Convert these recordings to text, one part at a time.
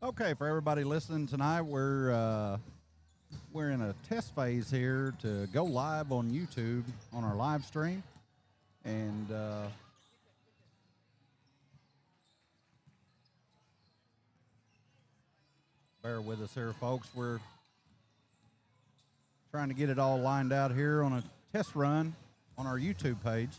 Okay, for everybody listening tonight, we're in a test phase here to go live on YouTube on our live stream, and bear with us here, folks. We're trying to get it all lined out here on a test run on our YouTube page.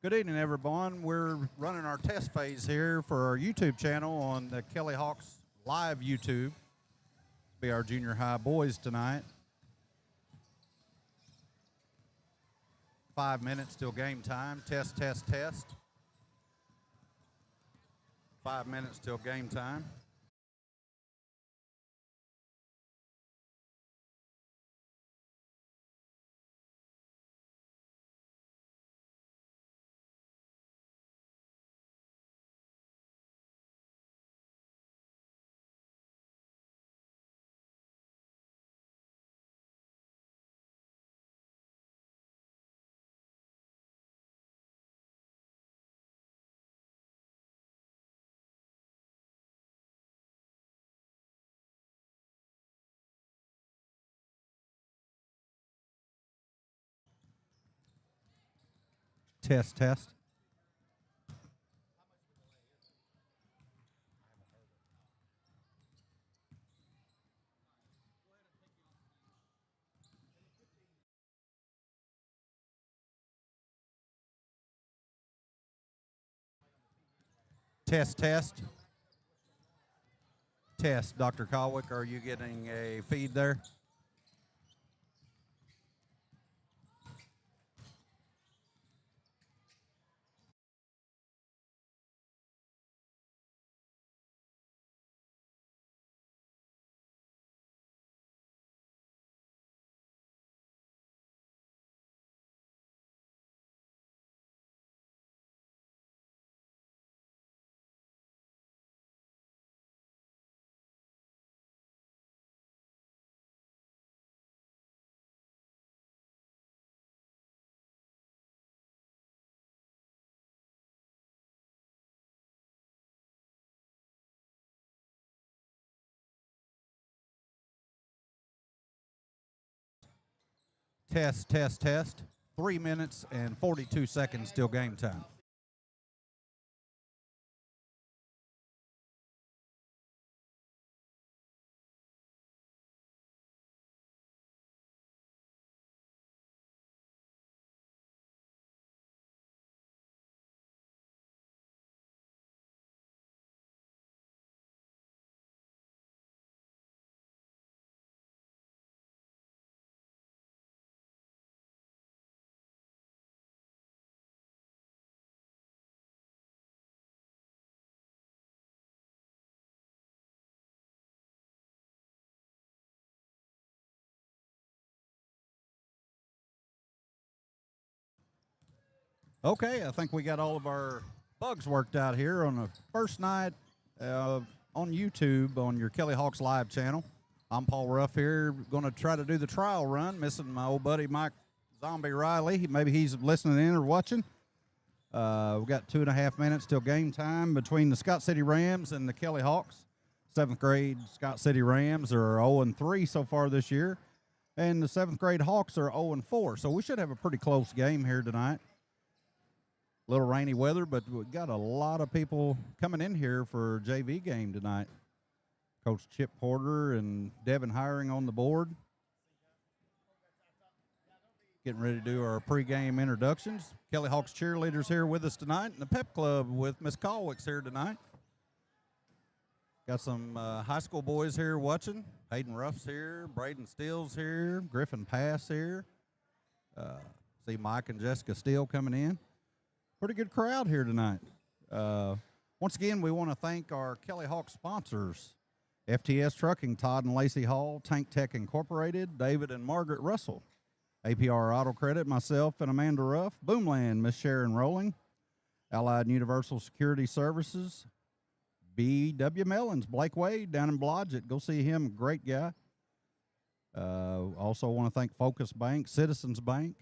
Good evening, everyone. We're running our test phase here for our YouTube channel on the Kelly Hawks live YouTube. Be our junior high boys tonight. 5 minutes till game time. Test, test, test. 5 minutes till game time. Test, test. Test, test. Test. Dr. Colwick, are you getting a feed there? Test, test, test. 3 minutes and 42 seconds till game time. Okay, I think we got all of our bugs worked out here on the first night on YouTube on your Kelly Hawks live channel. I'm Paul Ruff here, going to try to do the trial run, missing my old buddy Mike Zombie Riley. Maybe he's listening in or watching. We've got 2.5 minutes till game time between the Scott City Rams and the Kelly Hawks. Seventh grade Scott City Rams are 0-3 so far this year, and the seventh grade Hawks are 0-4. So we should have a pretty close game here tonight. Little rainy weather, but we've got a lot of people coming in here for JV game tonight. Coach Chip Porter and Devin Hiring on the board. Getting ready to do our pregame introductions. Kelly Hawks cheerleaders here with us tonight, and the Pep Club with Miss Colwick's here tonight. Got some high school boys here watching. Hayden Ruff's here, Braden Steele's here, Griffin Pass here. See Mike and Jessica Steele coming in. Pretty good crowd here tonight. Once again, we want to thank our Kelly Hawk sponsors, FTS Trucking, Todd and Lacey Hall, Tank Tech Incorporated, David and Margaret Russell. APR Auto Credit, myself and Amanda Ruff. Boomland, Miss Sharon Rowling. Allied Universal Security Services, B.W. Mellons, Blake Wade down in Blodgett. Go see him, great guy. Also want to thank Focus Bank, Citizens Bank,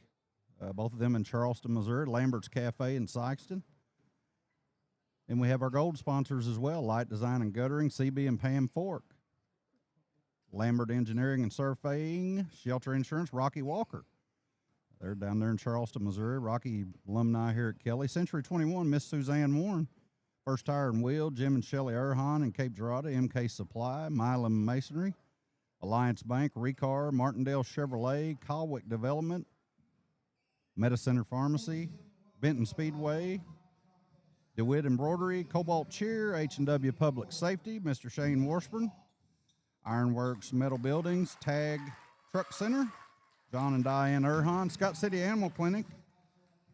both of them in Charleston, Missouri, Lambert's Cafe in Sykeston. And we have our gold sponsors as well, Light Design and Guttering, CB and Pam Fork. Lambert Engineering and Surveying, Shelter Insurance, Rocky Walker. They're down there in Charleston, Missouri. Rocky alumni here at Kelly. Century 21, Miss Suzanne Warren. First Tire and Wheel, Jim and Shelley Erhan in Cape Girardeau, MK Supply, Milam Masonry, Alliance Bank, Recar, Martindale Chevrolet, Colwick Development, Medicenter Pharmacy, Benton Speedway, DeWitt Embroidery, Cobalt Cheer, H&W Public Safety, Mr. Shane Washburn, Ironworks Metal Buildings, Tag Truck Center, John and Diane Erhan, Scott City Animal Clinic,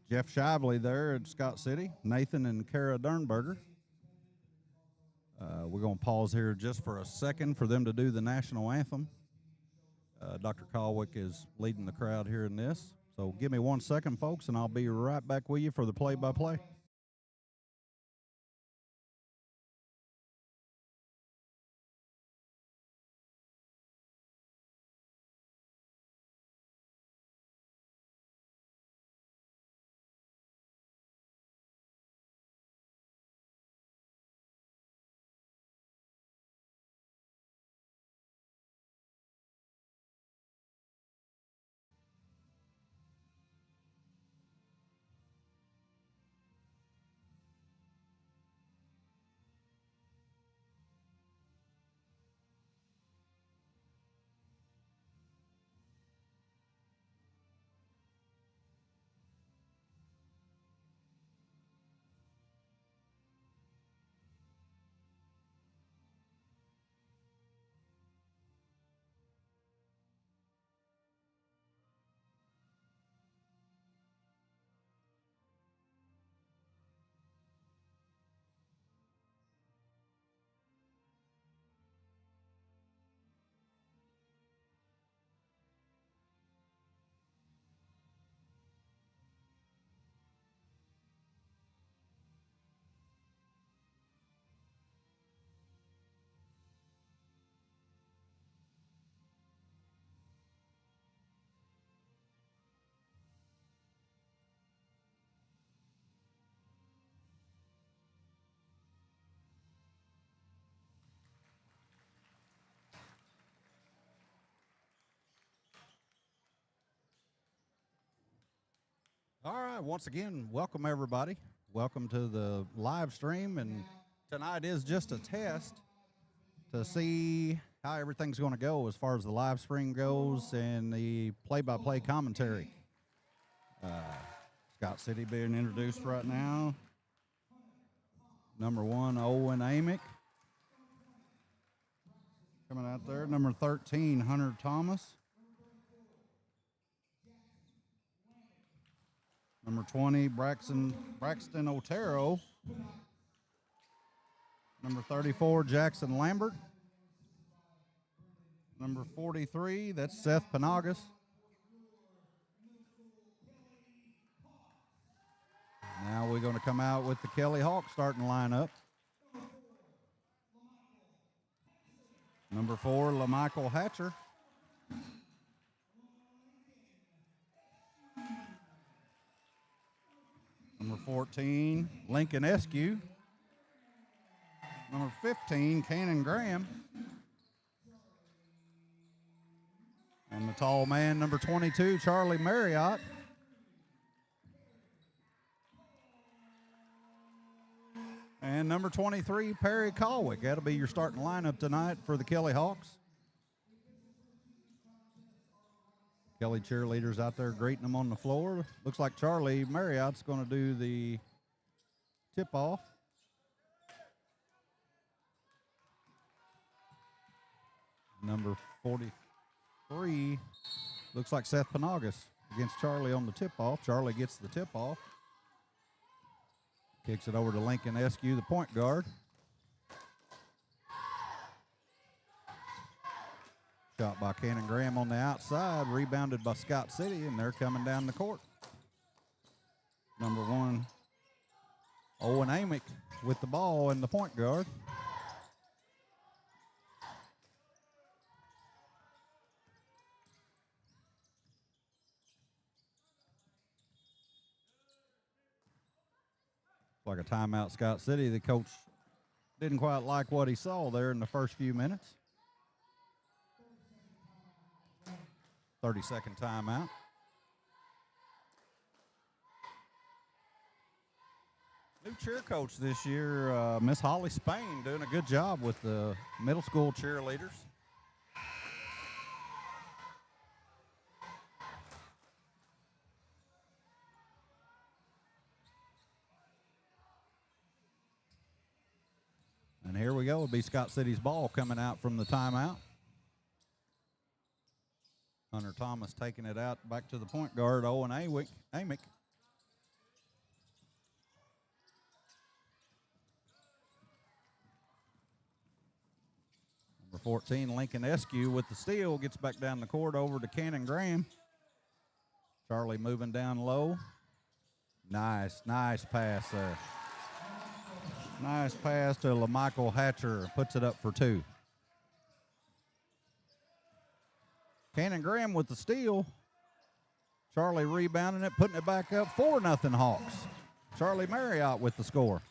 Jeff Shively there at Scott City, Nathan and Kara Dernberger. We're going to pause here just for a second for them to do the national anthem. Dr. Colwick is leading the crowd here in this. So give me 1 second, folks, and I'll be right back with you for the play-by-play. All right, once again, welcome everybody. Welcome to the live stream, and tonight is just a test to see how everything's going to go as far as the live stream goes and the play-by-play commentary. Scott City being introduced right now. Number 1, Owen Amick. Coming out there. Number 13, Hunter Thomas. Number 20, Braxton Otero. Number 34, Jackson Lambert. Number 43, that's Seth Panagas. Now we're going to come out with the Kelly Hawks starting lineup. Number 4, LaMichael Hatcher. Number 14, Lincoln Eskew. Number 15, Cannon Graham. And the tall man, number 22, Charlie Marriott. And number 23, Perry Colwick. That'll be your starting lineup tonight for the Kelly Hawks. Kelly cheerleaders out there greeting them on the floor. Looks like Charlie Marriott's going to do the tip-off. Number 43 looks like Seth Panagas against Charlie on the tip-off. Charlie gets the tip-off. Kicks it over to Lincoln Eskew, the point guard. Shot by Cannon Graham on the outside, rebounded by Scott City, and they're coming down the court. Number 1, Owen Amick with the ball and the point guard. Like a timeout, Scott City. The coach didn't quite like what he saw there in the first few minutes. 30-second timeout. New cheer coach this year, Miss Holly Spain, doing a good job with the middle school cheerleaders. And here we go. It'll be Scott City's ball coming out from the timeout. Hunter Thomas taking it out back to the point guard, Owen Amick. Number 14, Lincoln Eskew with the steal, gets back down the court over to Cannon Graham. Charlie moving down low. Nice pass there. Nice pass to LaMichael Hatcher, puts it up for 2. Cannon Graham with the steal. Charlie rebounding it, putting it back up, 4-0 Hawks. Charlie Marriott with the score.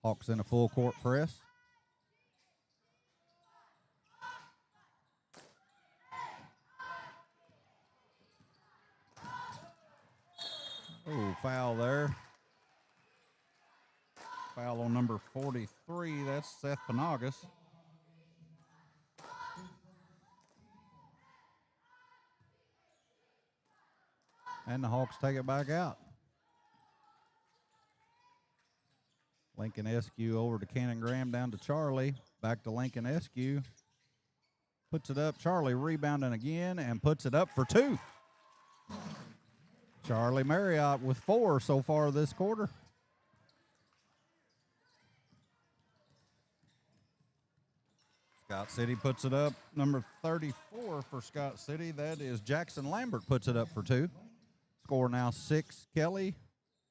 Hawks in a full court press. Oh, foul there. Foul on number 43. That's Seth Panagas. And the Hawks take it back out. Lincoln Eskew over to Cannon Graham, down to Charlie. Back to Lincoln Eskew. Puts it up. Charlie rebounding again and puts it up for 2. Charlie Marriott with 4 so far this quarter. Scott City puts it up. Number 34 for Scott City. That is Jackson Lambert, puts it up for 2. Score now 6 Kelly,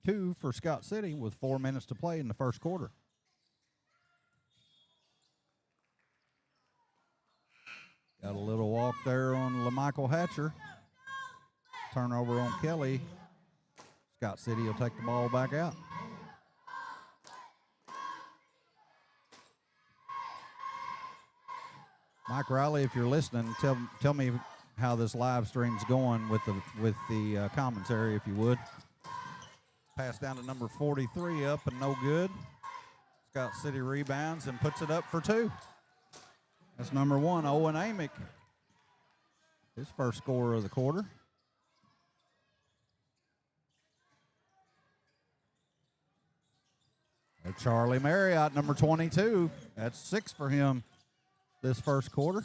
2 for Scott City with 4 minutes to play in the first quarter. Got a little walk there on LaMichael Hatcher. Turnover on Kelly. Scott City will take the ball back out. Mike Riley, if you're listening, tell me how this live stream's going with the commentary, if you would. Pass down to number 43, up and no good. Scott City rebounds and puts it up for 2. That's number 1, Owen Amick. His first score of the quarter. And Charlie Marriott, number 22. That's 6 for him this first quarter.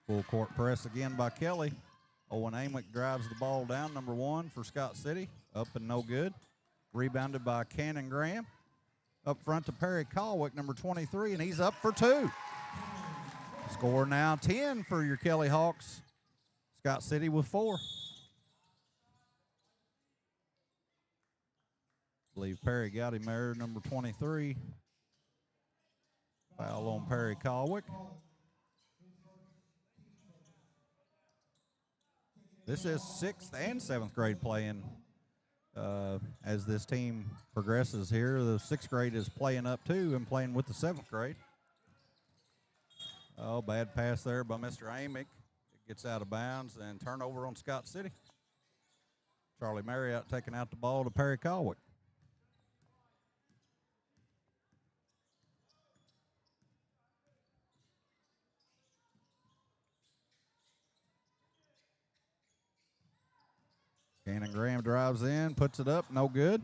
Full court press again by Kelly. Owen Amick drives the ball down, number 1 for Scott City. Up and no good. Rebounded by Cannon Graham. Up front to Perry Colwick, number 23, and he's up for 2. Score now 10 for your Kelly Hawks. Scott City with 4. I believe Perry got him there, number 23. Foul on Perry Colwick. This is 6th and 7th grade playing as this team progresses here. The 6th grade is playing up too and playing with the 7th grade. Oh, bad pass there by Mr. Amick. It gets out of bounds and turnover on Scott City. Charlie Marriott taking out the ball to Perry Colwick. Cannon Graham drives in, puts it up, no good.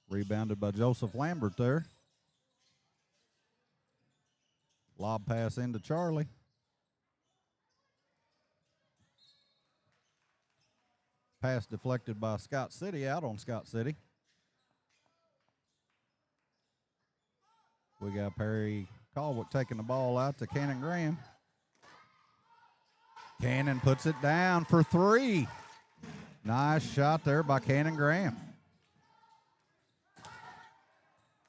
Rebounded by Joseph Lambert there. Lob pass into Charlie. Pass deflected by Scott City, out on Scott City. We got Perry Caldwell taking the ball out to Cannon Graham. Cannon puts it down for 3. Nice shot there by Cannon Graham.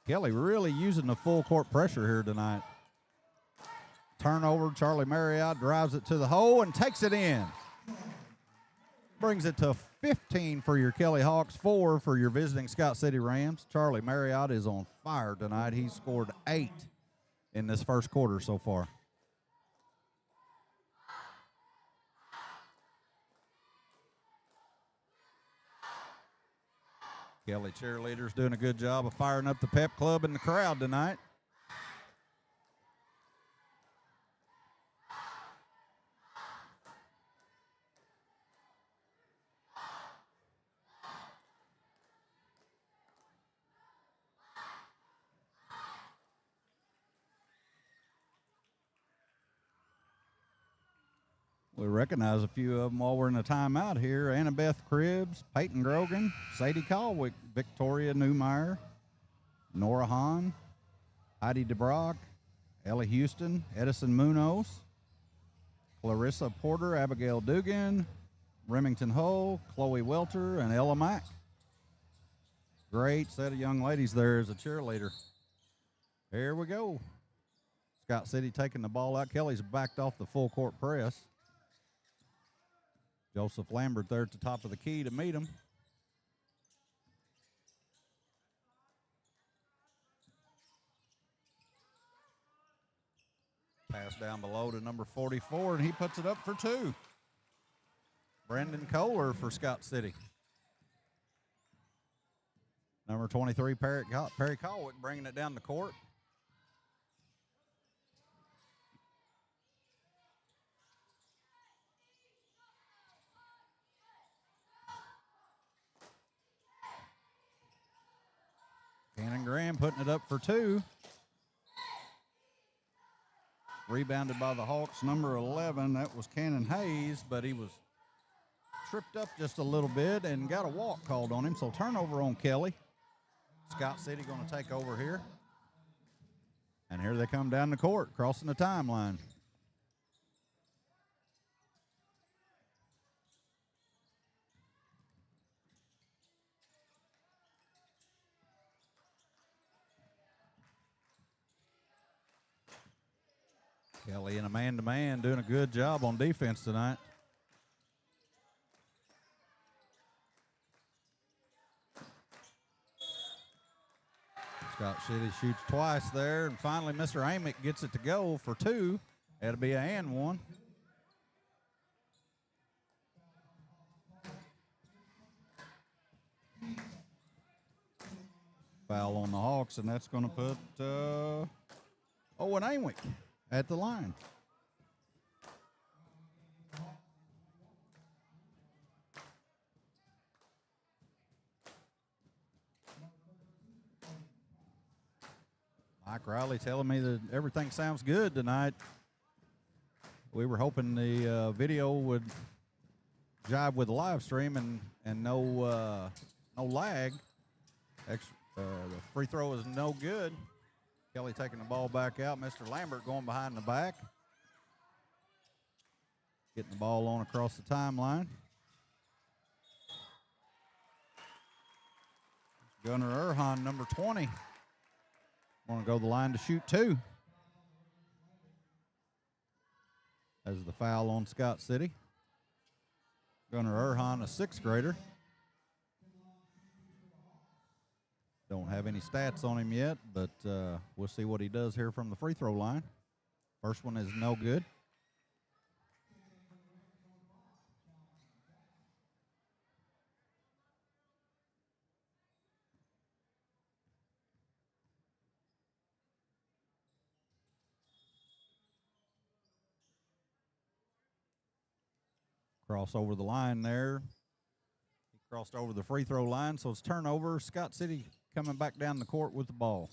Kelly really using the full court pressure here tonight. Turnover, Charlie Marriott drives it to the hole and takes it in. Brings it to 15 for your Kelly Hawks, 4 for your visiting Scott City Rams. Charlie Marriott is on fire tonight. He scored 8 in this first quarter so far. Kelly cheerleaders doing a good job of firing up the pep club in the crowd tonight. We recognize a few of them while we're in a timeout here. Annabeth Cribbs, Peyton Grogan, Sadie Colwick, Victoria Newmeyer, Nora Hahn, Heidi DeBrock, Ellie Houston, Edison Munoz, Clarissa Porter, Abigail Dugan, Remington Hull, Chloe Welter, and Ella Mack. Great set of young ladies there as a cheerleader. Here we go. Scott City taking the ball out. Kelly's backed off the full court press. Joseph Lambert there at the top of the key to meet him. Pass down below to number 44, and he puts it up for 2. Brandon Kohler for Scott City. Number 23, Perry Colwick bringing it down the court. Cannon Graham putting it up for 2. Rebounded by the Hawks, number 11. That was Cannon Hayes, but he was tripped up just a little bit and got a walk called on him. So turnover on Kelly. Scott City going to take over here. And here they come down the court, crossing the timeline. Kelly in a man-to-man doing a good job on defense tonight. Scott City shoots twice there, and finally Mr. Amick gets it to go for 2. That'll be a and 1. Foul on the Hawks, and that's going to put Owen Amick at the line. Mike Riley telling me that everything sounds good tonight. We were hoping the video would jive with the live stream and no lag. The free throw is no good. Kelly taking the ball back out. Mr. Lambert going behind the back. Getting the ball on across the timeline. Gunnar Erhan, number 20. Want to go the line to shoot 2. As the foul on Scott City. Gunnar Erhan, a 6th grader. Don't have any stats on him yet, but we'll see what he does here from the free throw line. First one is no good. Cross over the line there. He crossed over the free throw line, so it's turnover. Scott City coming back down the court with the ball.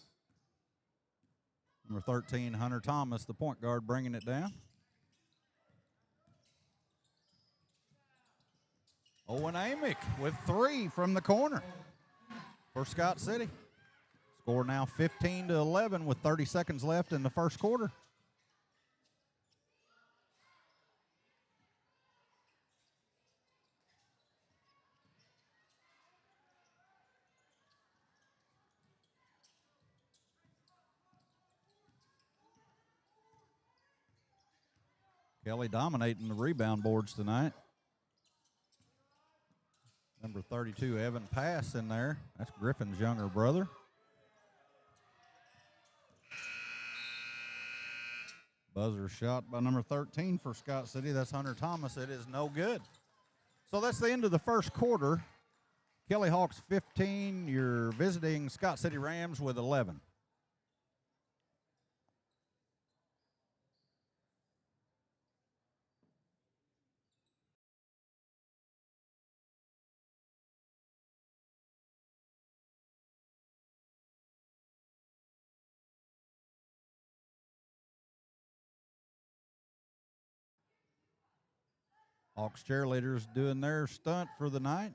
Number 13, Hunter Thomas, the point guard, bringing it down. Owen Amick with 3 from the corner for Scott City. Score now 15-11 with 30 seconds left in the first quarter. Kelly dominating the rebound boards tonight. Number 32, Evan Pass in there. That's Griffin's younger brother. Buzzer shot by number 13 for Scott City. That's Hunter Thomas. It is no good. So that's the end of the first quarter. Kelly Hawks 15. You're visiting Scott City Rams with 11. Hawks cheerleaders doing their stunt for the night.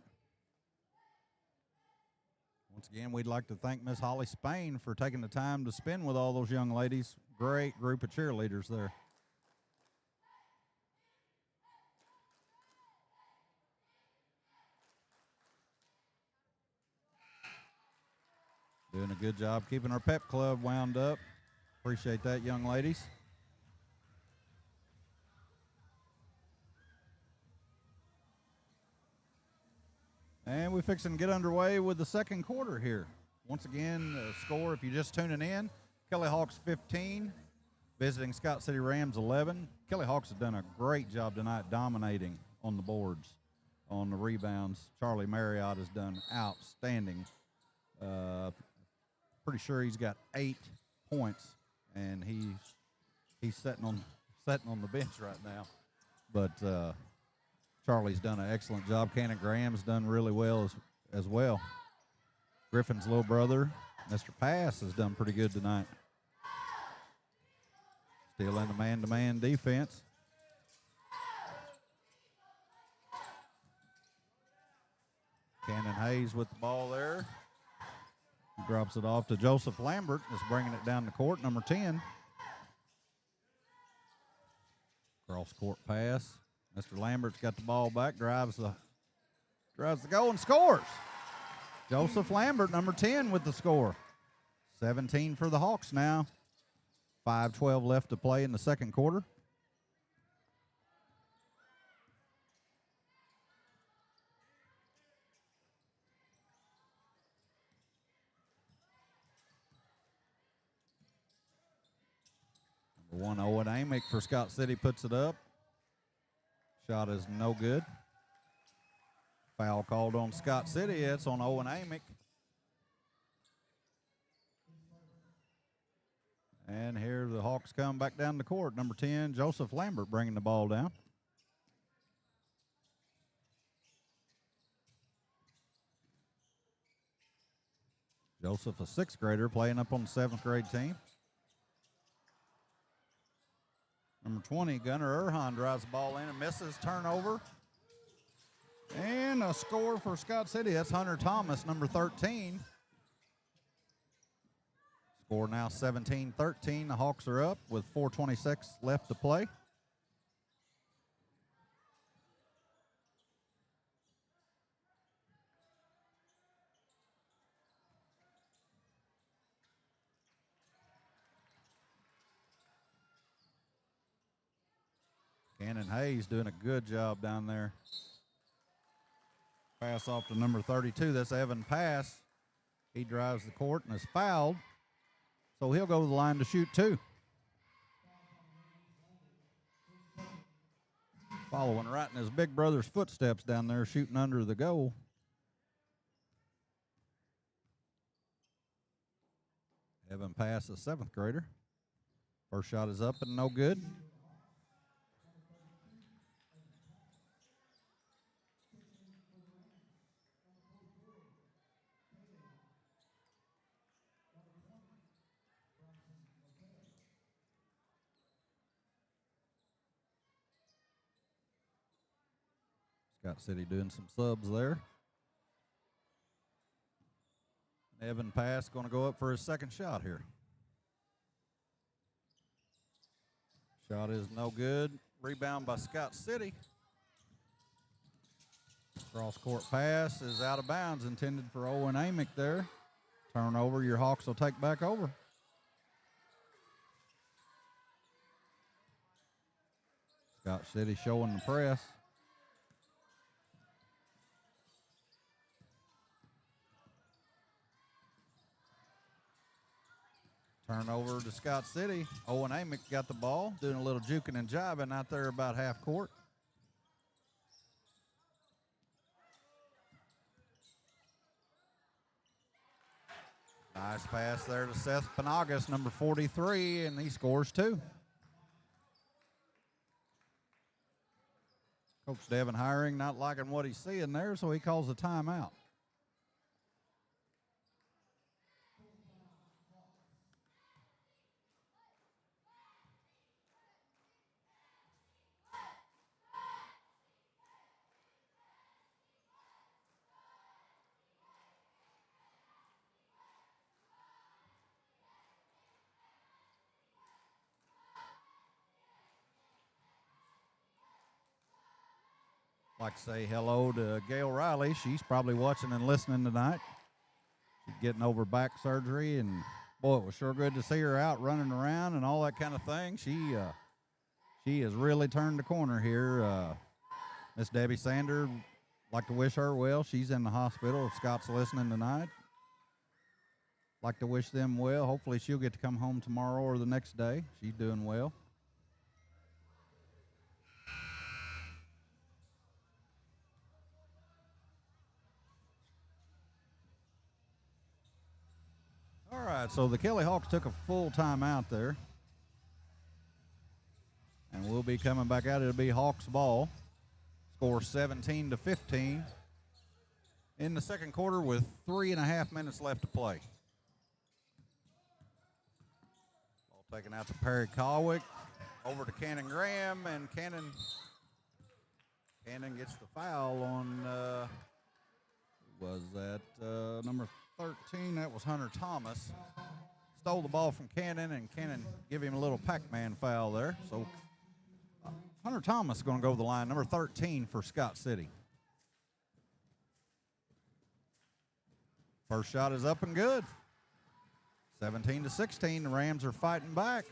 Once again, we'd like to thank Miss Holly Spain for taking the time to spend with all those young ladies. Great group of cheerleaders there. Doing a good job keeping our pep club wound up. Appreciate that, young ladies. And we're fixing to get underway with the second quarter here. Once again, score, if you're just tuning in, Kelly Hawks 15, visiting Scott City Rams 11. Kelly Hawks have done a great job tonight dominating on the boards, on the rebounds. Charlie Marriott has done outstanding. Pretty sure he's got 8 points, and he's sitting on the bench right now. But Charlie's done an excellent job. Cannon Graham's done really well as well. Griffin's little brother, Mr. Pass, has done pretty good tonight. Still in the man-to-man defense. Cannon Hayes with the ball there. Drops it off to Joseph Lambert, just bringing it down the court, number 10. Cross-court pass. Mr. Lambert's got the ball back, drives the goal and scores. Joseph Lambert, number 10, with the score. 17 for the Hawks now. 5:12 left to play in the second quarter. Number 1, Owen Amick for Scott City puts it up. Shot is no good. Foul called on Scott City. It's on Owen Amick. And here the Hawks come back down the court. Number 10, Joseph Lambert bringing the ball down. Joseph, a 6th grader, playing up on the 7th grade team. Number 20, Gunnar Erhan drives the ball in and misses. Turnover. And a score for Scott City. That's Hunter Thomas, number 13. Score now 17-13. The Hawks are up with 4:26 left to play. Cannon Hayes doing a good job down there. Pass off to number 32. That's Evan Pass. He drives the court and is fouled. So he'll go to the line to shoot 2. Following right in his big brother's footsteps down there, shooting under the goal. Evan Pass, a 7th grader. First shot is up and no good. Scott City doing some subs there. Evan Pass going to go up for his second shot here. Shot is no good. Rebound by Scott City. Cross court pass is out of bounds, intended for Owen Amick there. Turnover, your Hawks will take back over. Scott City showing the press. Turnover to Scott City. Owen Amick got the ball, doing a little juking and jiving out there about half court. Nice pass there to Seth Panagas, number 43, and he scores 2. Coach Devin Hiring not liking what he's seeing there, so he calls a timeout. Like to say hello to Gail Riley. She's probably watching and listening tonight. She's getting over back surgery, and boy, it was sure good to see her out running around and all that kind of thing. She has really turned the corner here. Miss Debbie Sander, like to wish her well. She's in the hospital. If Scott's listening tonight, like to wish them well. Hopefully she'll get to come home tomorrow or the next day. She's doing well. All right, so the Kelly Hawks took a full timeout there. And we'll be coming back out. It'll be Hawks ball. Score 17-15 in the second quarter with 3.5 minutes left to play. Ball taken out to Perry Colwick. Over to Cannon Graham, and Cannon gets the foul on, was that number 13? That was Hunter Thomas. Stole the ball from Cannon, and Cannon give him a little Pac-Man foul there. So Hunter Thomas is going to go to the line, number 13 for Scott City. First shot is up and good. 17-16, the Rams are fighting back.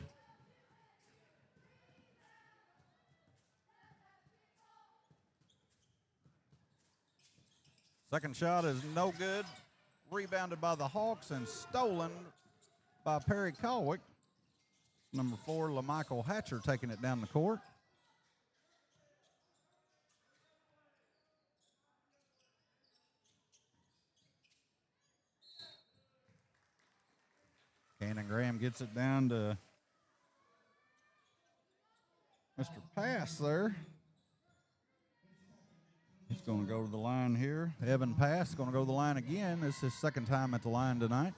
Second shot is no good. Rebounded by the Hawks and stolen by Perry Colwick. Number 4, LaMichael Hatcher taking it down the court. Cannon Graham gets it down to Mr. Pass there. He's going to go to the line here. Evan Pass going to go to the line again. This is his second time at the line tonight.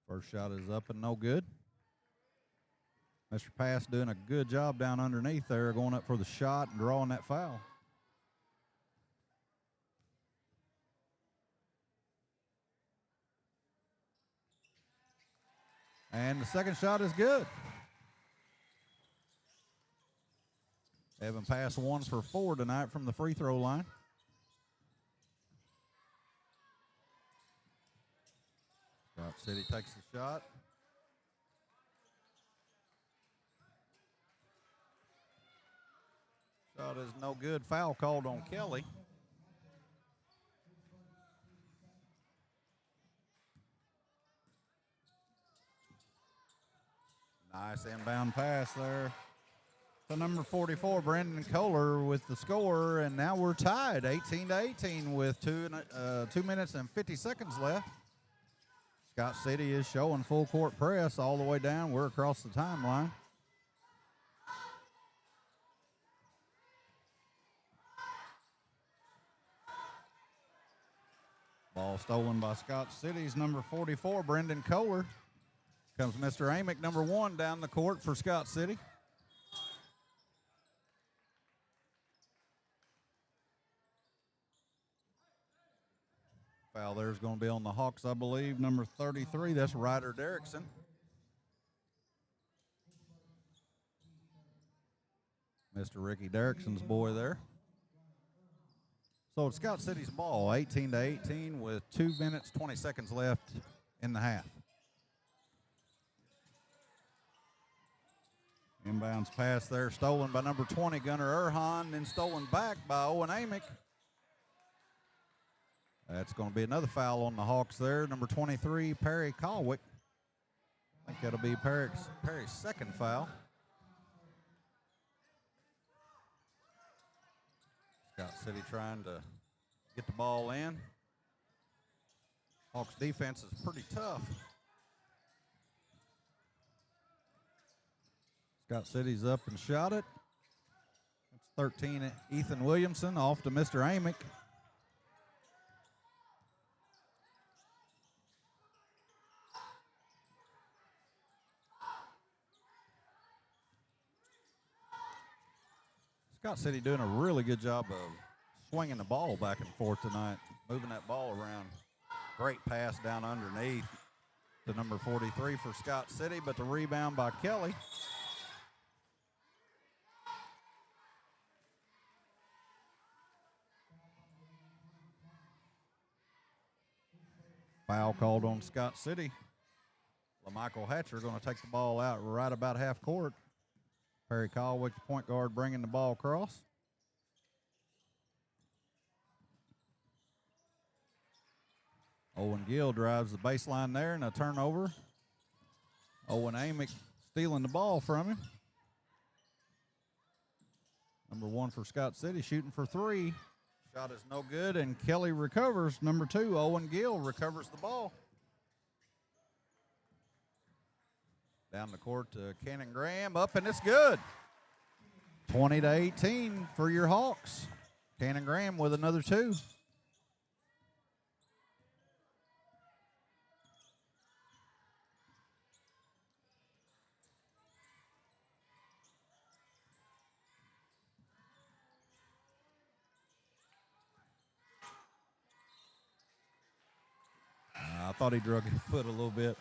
First shot is up and no good. Mr. Pass doing a good job down underneath there, going up for the shot and drawing that foul. And the second shot is good. Evan Pass 1 for 4 tonight from the free throw line. Scott City takes the shot. Shot is no good. Foul called on Kelly. Nice inbound pass there to number 44, Brandon Kohler with the score, and now we're tied 18-18 with 2 minutes and 50 seconds left. Scott City is showing full court press all the way down. We're across the timeline. Ball stolen by Scott City's number 44, Brendan Kohler. Comes Mr. Amick, number 1, down the court for Scott City. Foul there's going to be on the Hawks, I believe, number 33. That's Ryder Derrickson. Mr. Ricky Derrickson's boy there. So it's Scott City's ball, 18-18 with 2 minutes, 20 seconds left in the half. Inbounds pass there, stolen by number 20, Gunnar Erhan, then stolen back by Owen Amick. That's going to be another foul on the Hawks there. Number 23, Perry Colwick. I think that'll be Perry's second foul. Scott City trying to get the ball in. Hawks defense is pretty tough. Scott City's up and shot it. That's 13, Ethan Williamson, off to Mr. Amick. Scott City doing a really good job of swinging the ball back and forth tonight, moving that ball around. Great pass down underneath to number 43 for Scott City, but the rebound by Kelly. Foul called on Scott City. LaMichael Hatcher going to take the ball out right about half court. Perry Colwick, the point guard, bringing the ball across. Owen Gill drives the baseline there, and a turnover. Owen Amick stealing the ball from him. Number 1 for Scott City, shooting for 3. Shot is no good, and Kelly recovers. Number 2, Owen Gill, recovers the ball. Down the court to Cannon Graham, up, and it's good. 20-18 for your Hawks. Cannon Graham with another 2. I thought he drug his foot a little bit.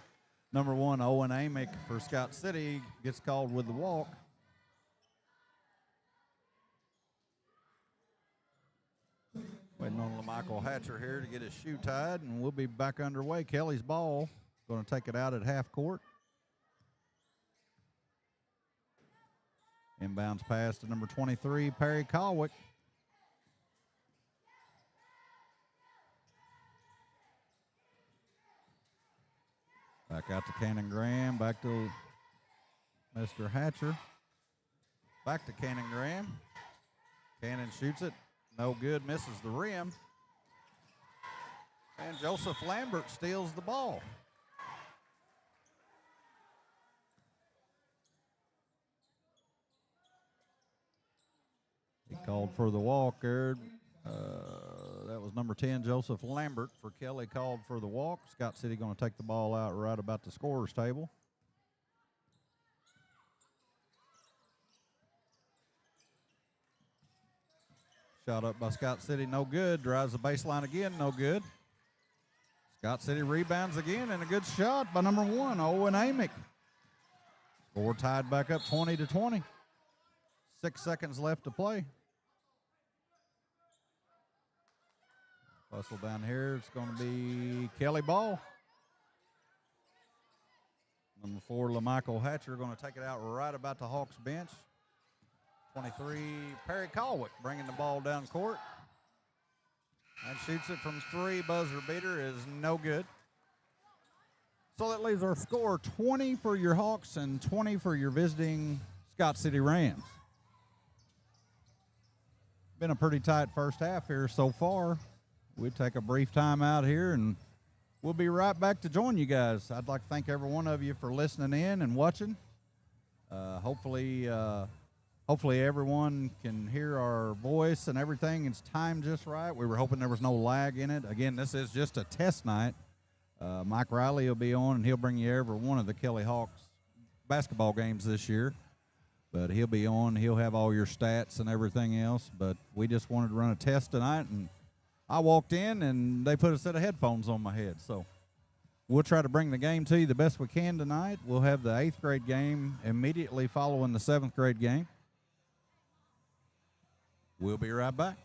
Number 1, Owen Amick for Scott City gets called with the walk. Waiting on LaMichael Hatcher here to get his shoe tied, and we'll be back underway. Kelly's ball, going to take it out at half court. Inbounds pass to number 23, Perry Colwick. Back out to Cannon Graham, back to Mr. Hatcher. Back to Cannon Graham. Cannon shoots it. No good, misses the rim. And Joseph Lambert steals the ball. He called for the walk there. That was number 10, Joseph Lambert. For Kelly, called for the walk. Scott City going to take the ball out right about the scorer's table. Shot up by Scott City, no good. Drives the baseline again, no good. Scott City rebounds again, and a good shot by number 1, Owen Amick. Score tied back up 20-20. 6 seconds left to play. Bustle down here, it's going to be Kelly ball. Number 4, LaMichael Hatcher, going to take it out right about the Hawks bench. 23, Perry Colwick, bringing the ball down court. And shoots it from 3. Buzzer beater is no good. So that leaves our score 20 for your Hawks and 20 for your visiting Scott City Rams. Been a pretty tight first half here so far. We'll take a brief time out here, and we'll be right back to join you guys. I'd like to thank every one of you for listening in and watching. Hopefully everyone can hear our voice and everything. It's timed just right. We were hoping there was no lag in it. Again, this is just a test night. Mike Riley will be on, and he'll bring you every one of the Kelly Hawks basketball games this year. But he'll be on. He'll have all your stats and everything else. But we just wanted to run a test tonight, and I walked in, and they put a set of headphones on my head. So we'll try to bring the game to you the best we can tonight. We'll have the 8th grade game immediately following the 7th grade game. We'll be right back.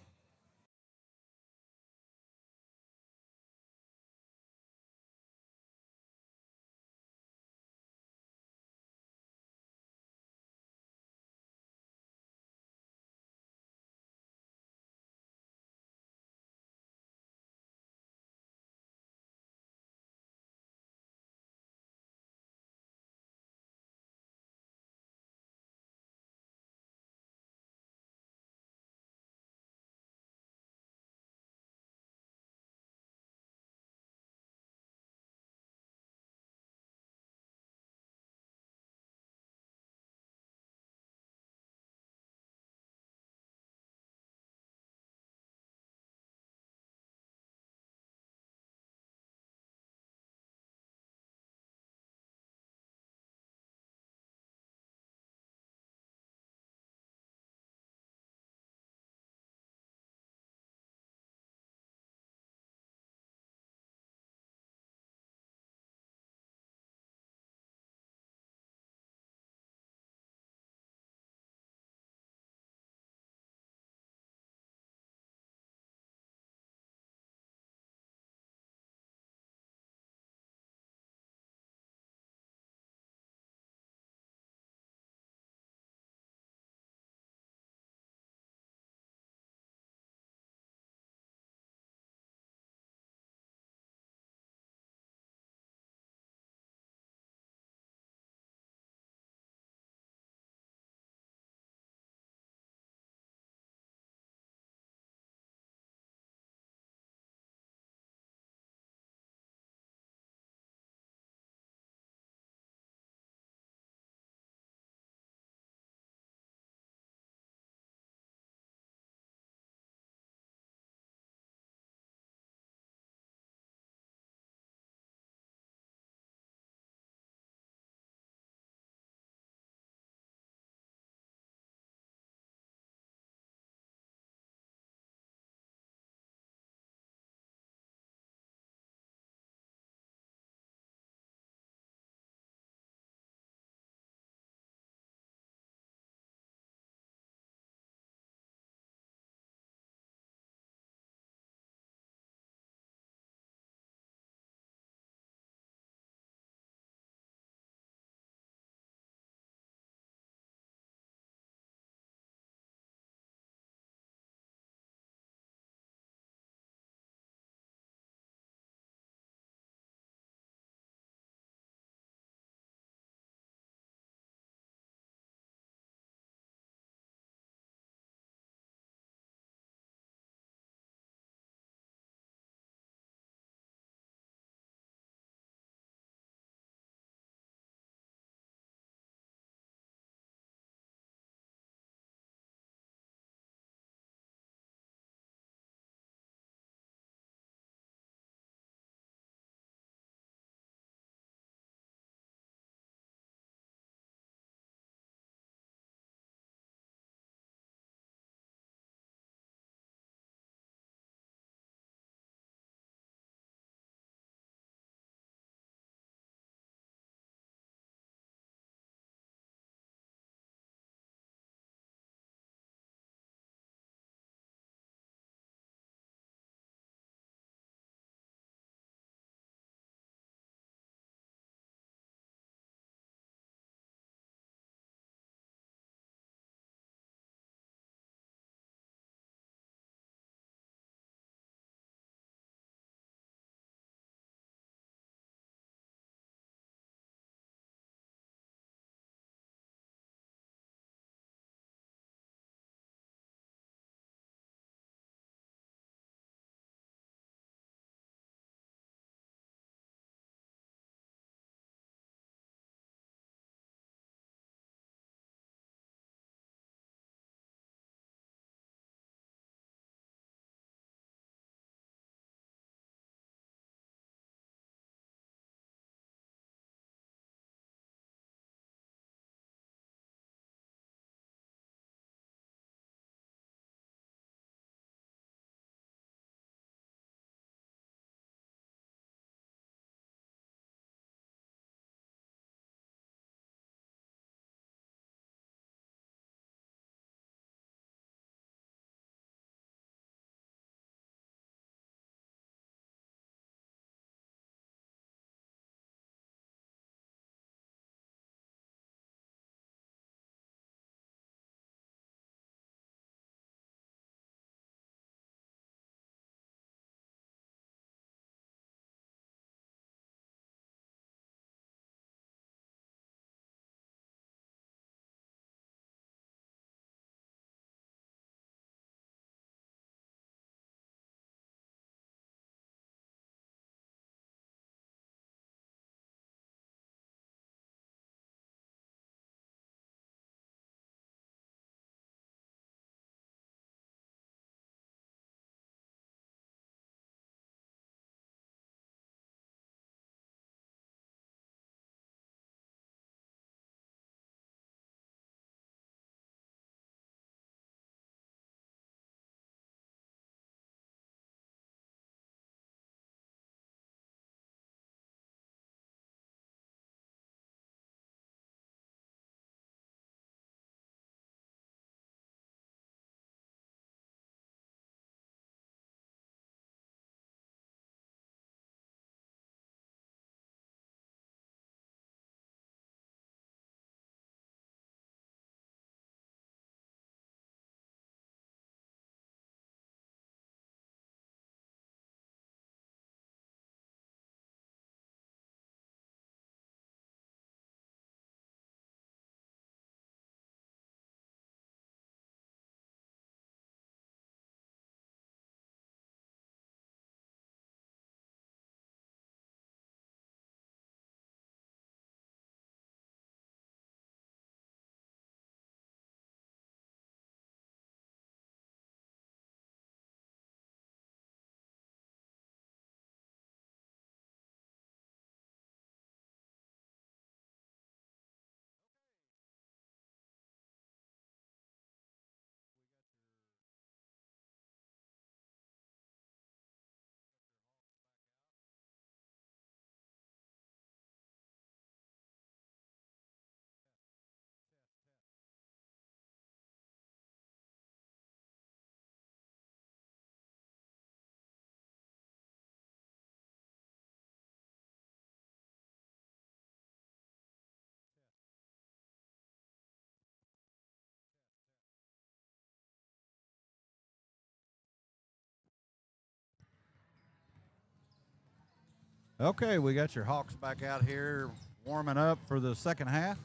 Okay, we got your Hawks back out here warming up for the second half.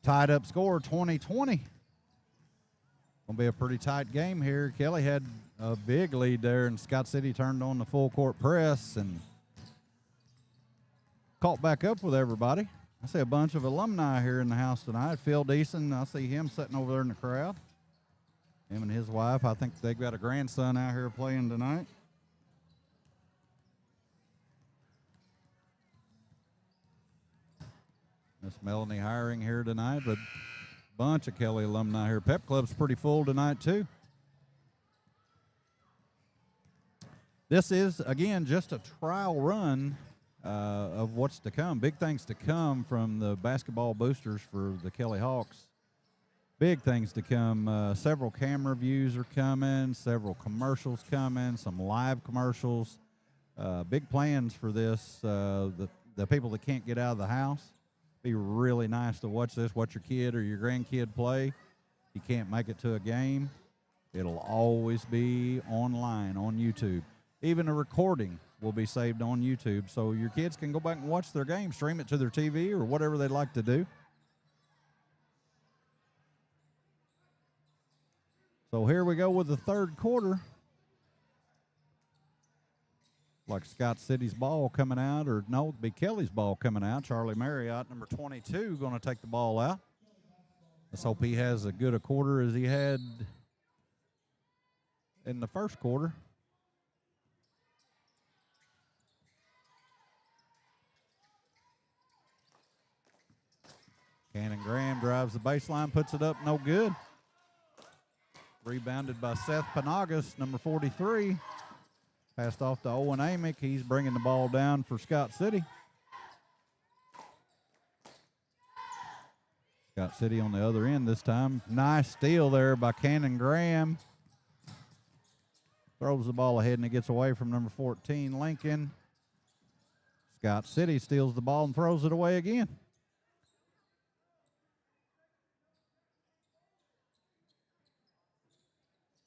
Tied up score 20-20. Gonna be a pretty tight game here. Kelly had a big lead there, and Scott City turned on the full court press and caught back up with everybody. I see a bunch of alumni here in the house tonight. Phil Deason, I see him sitting over there in the crowd. Him and his wife, I think they've got a grandson out here playing tonight. Miss Melanie Hiring here tonight, but a bunch of Kelly alumni here. Pep Club's pretty full tonight, too. This is, again, just a trial run of what's to come. Big things to come from the basketball boosters for the Kelly Hawks. Big things to come. Several camera views are coming, several commercials coming, some live commercials. Big plans for this. The people that can't get out of the house. Be really nice to watch this, watch your kid or your grandkid play. You can't make it to a game. It'll always be online on YouTube. Even a recording will be saved on YouTube, so your kids can go back and watch their game, stream it to their TV or whatever they'd like to do. So here we go with the third quarter. Like Scott City's ball coming out, or no, it'd be Kelly's ball coming out. Charlie Marriott, number 22, going to take the ball out. Let's hope he has as good a quarter as he had in the first quarter. Cannon Graham drives the baseline, puts it up, no good. Rebounded by Seth Panagas, number 43. Passed off to Owen Amick. He's bringing the ball down for Scott City. Scott City on the other end this time. Nice steal there by Cannon Graham. Throws the ball ahead and it gets away from number 14, Lincoln. Scott City steals the ball and throws it away again.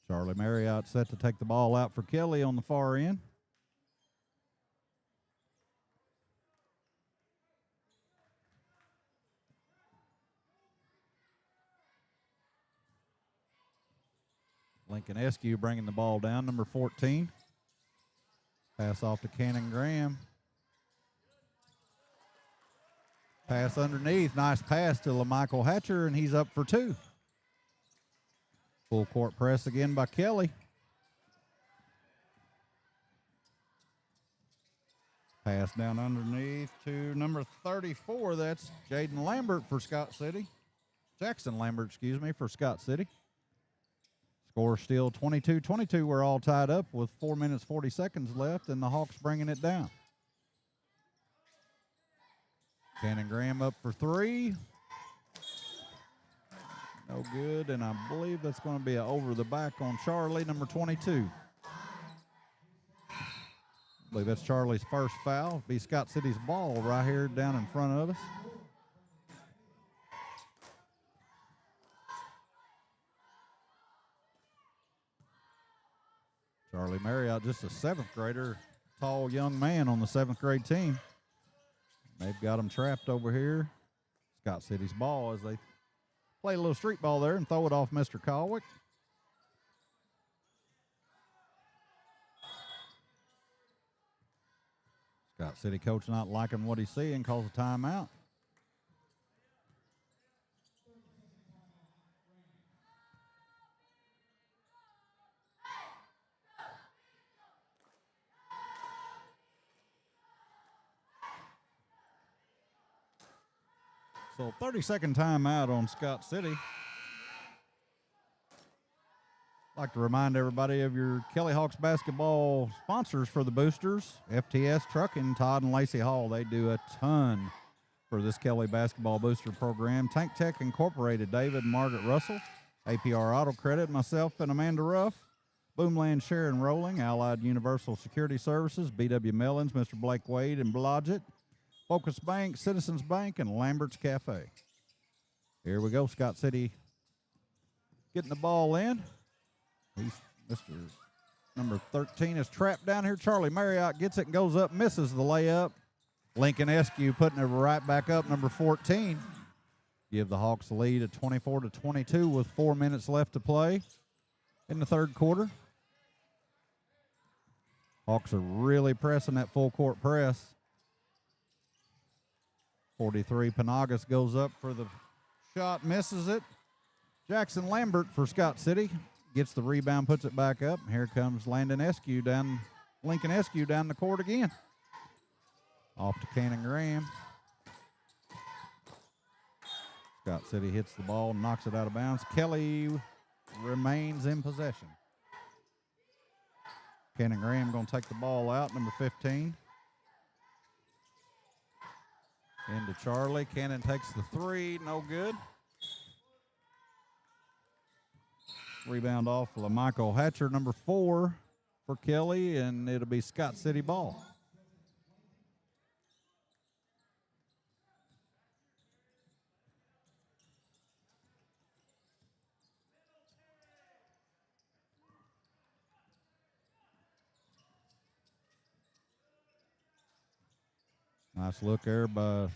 Charlie Marriott set to take the ball out for Kelly on the far end. Lincoln Eskew bringing the ball down, number 14. Pass off to Cannon Graham. Pass underneath. Nice pass to LaMichael Hatcher, and he's up for two. Full court press again by Kelly. Pass down underneath to number 34. That's Jaden Lambert for Scott City. Jackson Lambert, excuse me, for Scott City. Score still 22-22. We're all tied up with 4 minutes, 40 seconds left, and the Hawks bringing it down. Cannon Graham up for three. No good, and I believe that's going to be an over the back on Charlie, number 22. I believe that's Charlie's first foul. It'll be Scott City's ball right here down in front of us. Charlie Marriott, just a seventh grader, tall young man on the seventh grade team. They've got him trapped over here. Scott City's ball as they play a little street ball there and throw it off Mr. Colwick. Scott City coach not liking what he's seeing, calls a timeout. So 30-second timeout on Scott City. I'd like to remind everybody of your Kelly Hawks basketball sponsors for the boosters. FTS Trucking, Todd and Lacey Hall. They do a ton for this Kelly basketball booster program. Tank Tech Incorporated, David and Margaret Russell. APR Auto Credit, myself and Amanda Ruff. Boomland Sharon Rolling, Allied Universal Security Services, BW Mellons, Mr. Blake Wade and Blodgett. Focus Bank, Citizens Bank, and Lambert's Cafe. Here we go, Scott City getting the ball in. Mr. Number 13 is trapped down here. Charlie Marriott gets it and goes up, misses the layup. Lincoln Eskew putting it right back up, number 14. Give the Hawks the lead at 24-22 with 4 minutes left to play in the third quarter. Hawks are really pressing that full court press. 43, Panagas goes up for the shot, misses it. Jackson Lambert for Scott City gets the rebound, puts it back up. Here comes Lincoln Eskew down the court again. Off to Cannon Graham. Scott City hits the ball and knocks it out of bounds. Kelly remains in possession. Cannon Graham going to take the ball out, number 15. Into Charlie. Cannon takes the three, no good. Rebound off LaMichael Hatcher, number 4 for Kelly, and it'll be Scott City ball. Nice look there by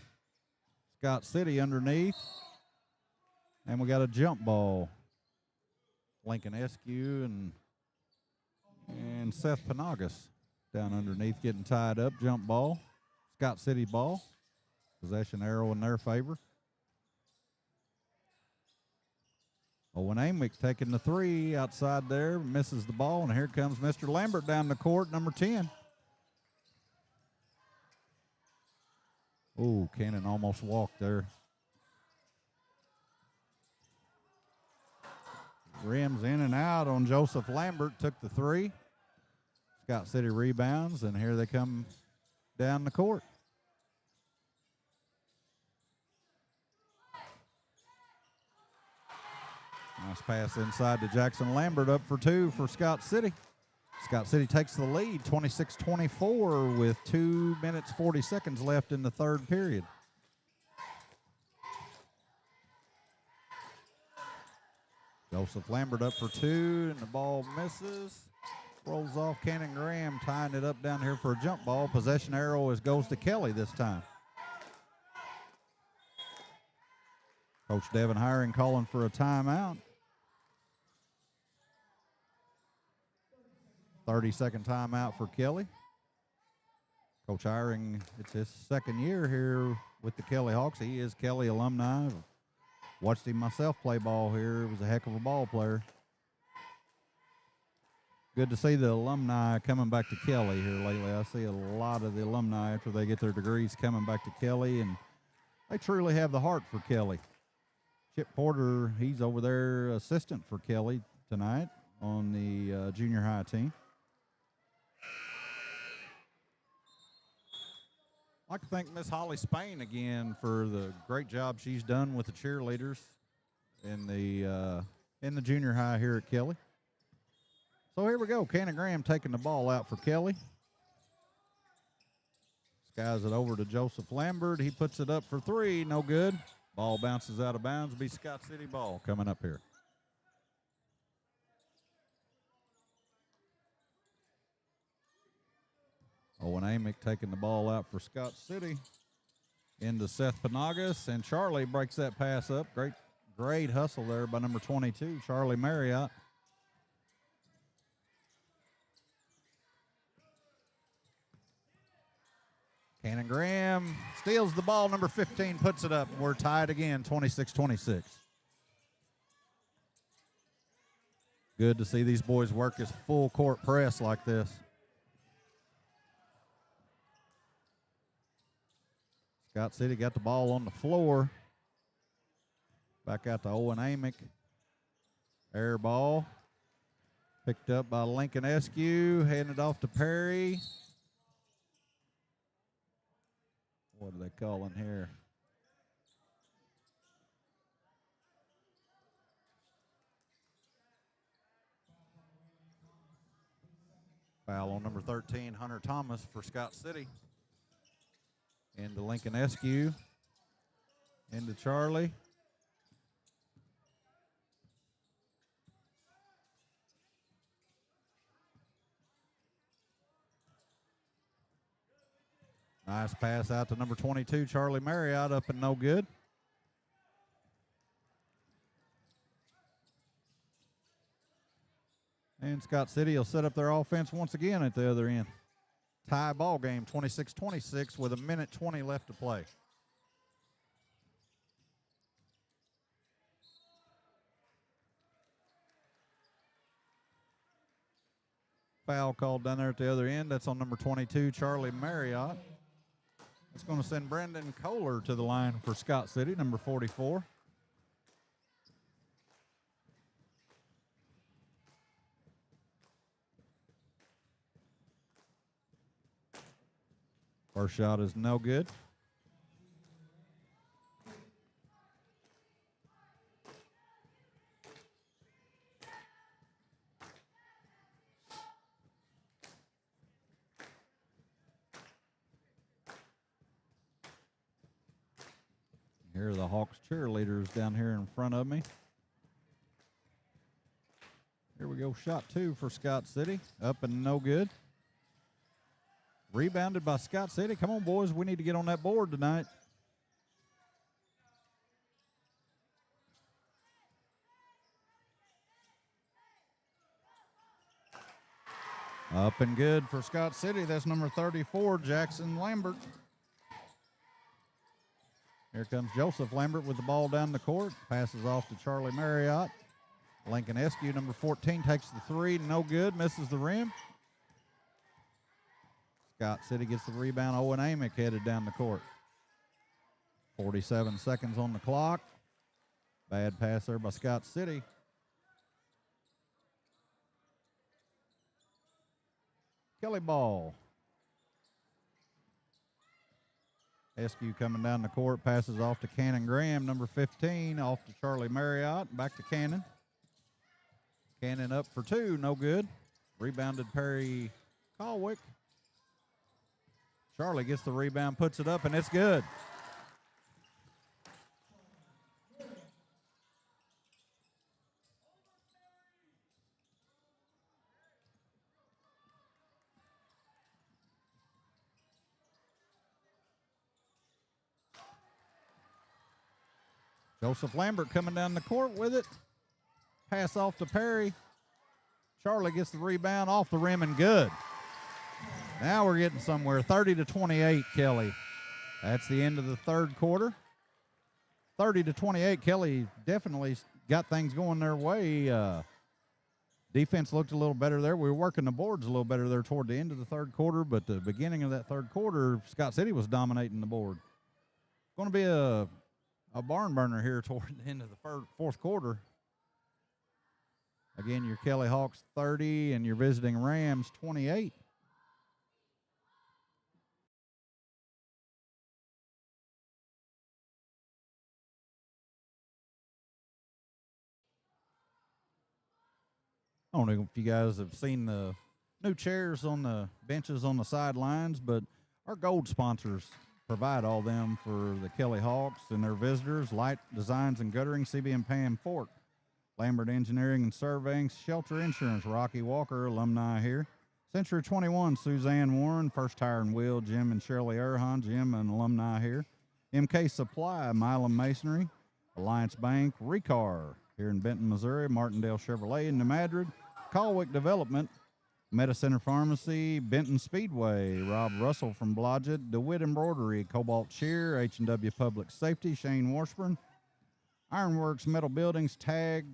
Scott City underneath. And we got a jump ball. Lincoln Eskew and Seth Panagas down underneath getting tied up. Jump ball. Scott City ball. Possession arrow in their favor. Owen Amick taking the three outside there. Misses the ball. And here comes Mr. Lambert down the court, number 10. Oh, Cannon almost walked there. Rims in and out on Joseph Lambert. Took the three. Scott City rebounds, and here they come down the court. Nice pass inside to Jackson Lambert, up for 2 for Scott City. Scott City takes the lead, 26-24 with 2 minutes, 40 seconds left in the third period. Joseph Lambert up for 2, and the ball misses. Rolls off. Cannon Graham tying it up down here for a jump ball. Possession arrow goes to Kelly this time. Coach Devin Hiring calling for a timeout. 30-second timeout for Kelly. Coach Hiring, it's his second year here with the Kelly Hawks. He is Kelly alumni. Watched him myself play ball here. He was a heck of a ball player. Good to see the alumni coming back to Kelly here lately. I see a lot of the alumni after they get their degrees coming back to Kelly, and they truly have the heart for Kelly. Chip Porter, he's over there assistant for Kelly tonight on the junior high team. I'd like to thank Miss Holly Spain again for the great job she's done with the cheerleaders in the junior high here at Kelly. So here we go. Cannon Graham taking the ball out for Kelly. Skies it over to Joseph Lambert. He puts it up for 3. No good. Ball bounces out of bounds. Be Scott City ball coming up here. Owen Amick taking the ball out for Scott City. Into Seth Panagas, and Charlie breaks that pass up. Great hustle there by number 22, Charlie Marriott. Cannon Graham steals the ball. Number 15 puts it up. We're tied again, 26-26. Good to see these boys work his full court press like this. Scott City got the ball on the floor. Back out to Owen Amick. Air ball. Picked up by Lincoln Eskew. Handed off to Perry. What are they calling here? Foul on number 13, Hunter Thomas for Scott City. Into Lincoln Eskew. Into Charlie. Nice pass out to number 22, Charlie Marriott, up and no good. And Scott City will set up their offense once again at the other end. Tie ball game, 26-26 with 1:20 left to play. Foul called down there at the other end. That's on number 22, Charlie Marriott. It's going to send Brandon Kohler to the line for Scott City, number 44. First shot is no good. Here are the Hawks cheerleaders down here in front of me. Here we go, shot two for Scott City. Up and no good. Rebounded by Scott City. Come on, boys, we need to get on that board tonight. Up and good for Scott City. That's number 34, Jackson Lambert. Here comes Joseph Lambert with the ball down the court. Passes off to Charlie Marriott. Lincoln Eskew, number 14, takes the three. No good. Misses the rim. Scott City gets the rebound. Owen Amick headed down the court. 47 seconds on the clock. Bad pass there by Scott City. Kelly ball. Eskew coming down the court, passes off to Cannon Graham, number 15, off to Charlie Marriott, back to Cannon. Cannon up for two, no good. Rebounded Perry Colwick. Charlie gets the rebound, puts it up, and it's good. Joseph Lambert coming down the court with it. Pass off to Perry. Charlie gets the rebound off the rim and good. Now we're getting somewhere. 30-28, Kelly. That's the end of the third quarter. 30-28, Kelly definitely got things going their way. Defense looked a little better there. We were working the boards a little better there toward the end of the third quarter, but the beginning of that third quarter, Scott City was dominating the board. Going to be a barn burner here toward the end of the fourth quarter. Again, your Kelly Hawks 30 and your visiting Rams 28. I don't know if you guys have seen the new chairs on the benches on the sidelines, but our gold sponsors provide all them for the Kelly Hawks and their visitors. Light Designs and Guttering, CB&P and Fort. Lambert Engineering and Surveying, Shelter Insurance, Rocky Walker, alumni here. Century 21, Suzanne Warren, First Tire and Wheel, Jim and Shirley Erhan, Jim and alumni here. MK Supply, Milam Masonry, Alliance Bank, Recar here in Benton, Missouri, Martindale Chevrolet in New Madrid, Colwick Development, Medi-Center Pharmacy, Benton Speedway, Rob Russell from Blodgett, DeWitt Embroidery, Cobalt Cheer, H&W Public Safety, Shane Washburn, Ironworks Metal Buildings, Tag,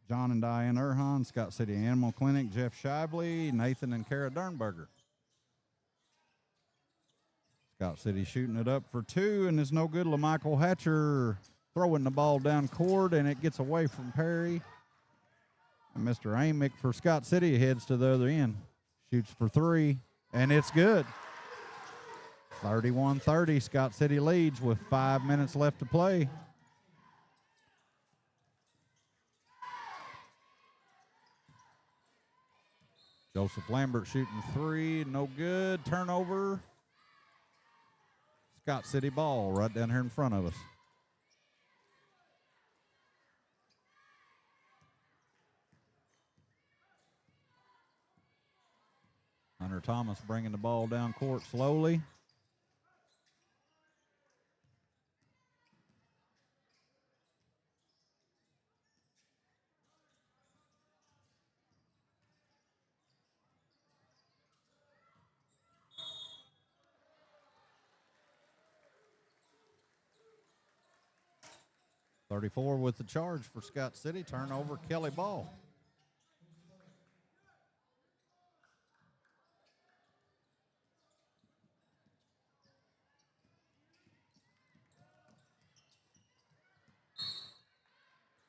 John and Diane Erhan, Scott City Animal Clinic, Jeff Shively, Nathan and Kara Dernberger. Scott City shooting it up for two, and it's no good. LaMichael Hatcher throwing the ball down court, and it gets away from Perry. And Mr. Amick for Scott City heads to the other end. Shoots for three, and it's good. 31-30, Scott City leads with 5 minutes left to play. Joseph Lambert shooting three, no good. Turnover. Scott City ball right down here in front of us. Hunter Thomas bringing the ball down court slowly. 34 with the charge for Scott City. Turnover, Kelly ball.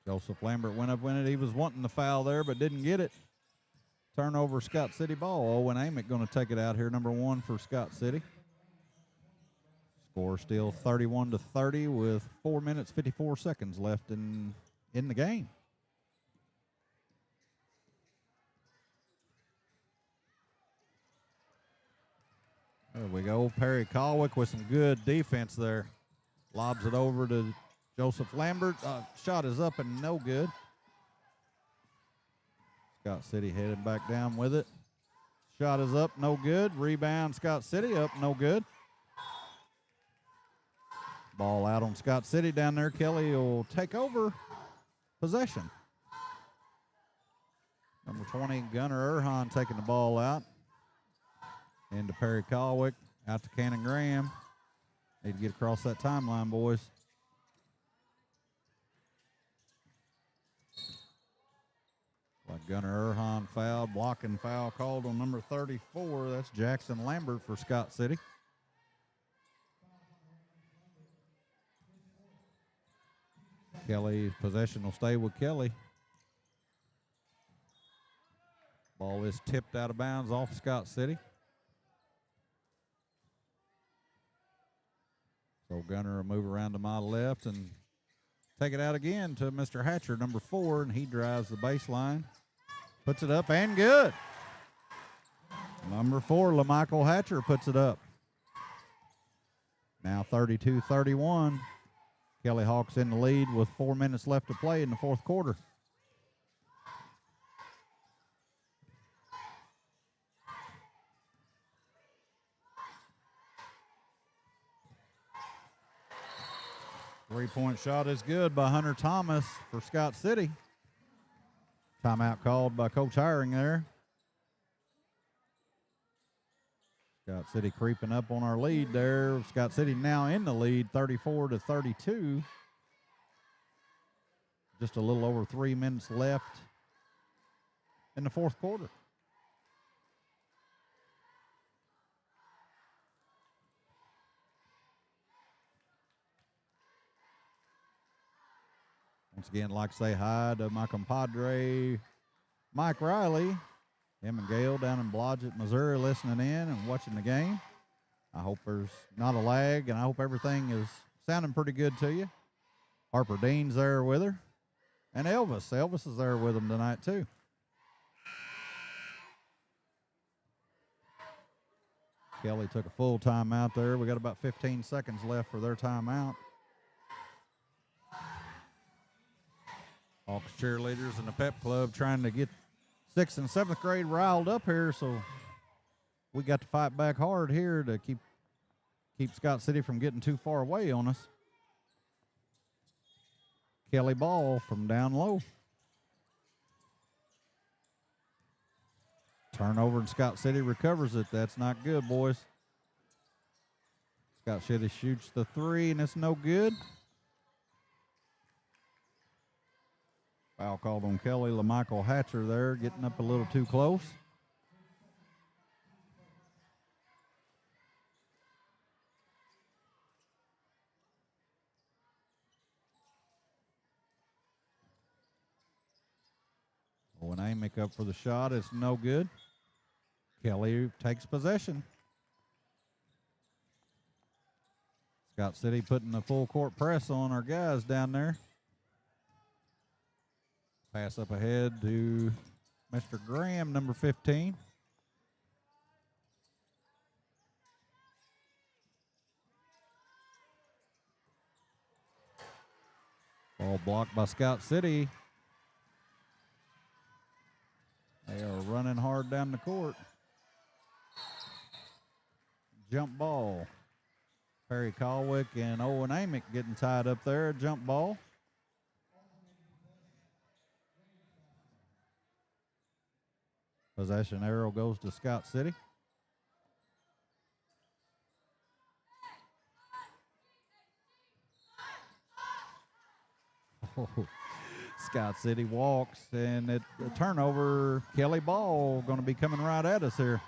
Joseph Lambert went up with it. He was wanting the foul there, but didn't get it. Turnover, Scott City ball. Owen Amick going to take it out here, number 1 for Scott City. Score still 31-30 with 4 minutes, 54 seconds left in the game. There we go. Perry Colwick with some good defense there. Lobs it over to Joseph Lambert. Shot is up and no good. Scott City headed back down with it. Shot is up, no good. Rebound, Scott City up, no good. Ball out on Scott City down there. Kelly will take over possession. Number 20, Gunnar Erhan taking the ball out. Into Perry Colwick, out to Cannon Graham. Need to get across that timeline, boys. Like Gunnar Erhan fouled, blocking foul called on number 34. That's Jackson Lambert for Scott City. Kelly's possession will stay with Kelly. Ball is tipped out of bounds off Scott City. So Gunner will move around to my left and take it out again to Mr. Hatcher, number 4, and he drives the baseline. Puts it up and good. Number 4, LaMichael Hatcher puts it up. Now 32-31. Kelly Hawks in the lead with 4 minutes left to play in the fourth quarter. Three-point shot is good by Hunter Thomas for Scott City. Timeout called by Coach Hiring there. Scott City creeping up on our lead there. Scott City now in the lead, 34-32. Just a little over 3 minutes left in the fourth quarter. Once again, I'd like to say hi to my compadre, Mike Riley. Him and Gail down in Blodgett, Missouri, listening in and watching the game. I hope there's not a lag, and I hope everything is sounding pretty good to you. Harper Dean's there with her. And Elvis. Elvis is there with them tonight, too. Kelly took a full timeout there. We got about 15 seconds left for their timeout. Hawks cheerleaders and the pep club trying to get 6th and 7th grade riled up here, so we got to fight back hard here to keep Scott City from getting too far away on us. Kelly ball from down low. Turnover and Scott City recovers it. That's not good, boys. Scott City shoots the 3, and it's no good. Foul called on Kelly LaMichael Hatcher there, getting up a little too close. Owen Amick up for the shot. It's no good. Kelly takes possession. Scott City putting the full court press on our guys down there. Pass up ahead to Mr. Graham, number 15. Ball blocked by Scott City. They are running hard down the court. Jump ball. Perry Colwick and Owen Amick getting tied up there. Jump ball. Possession arrow goes to Scott City. Scott City walks, and the turnover. Kelly Ball going to be coming right at us here.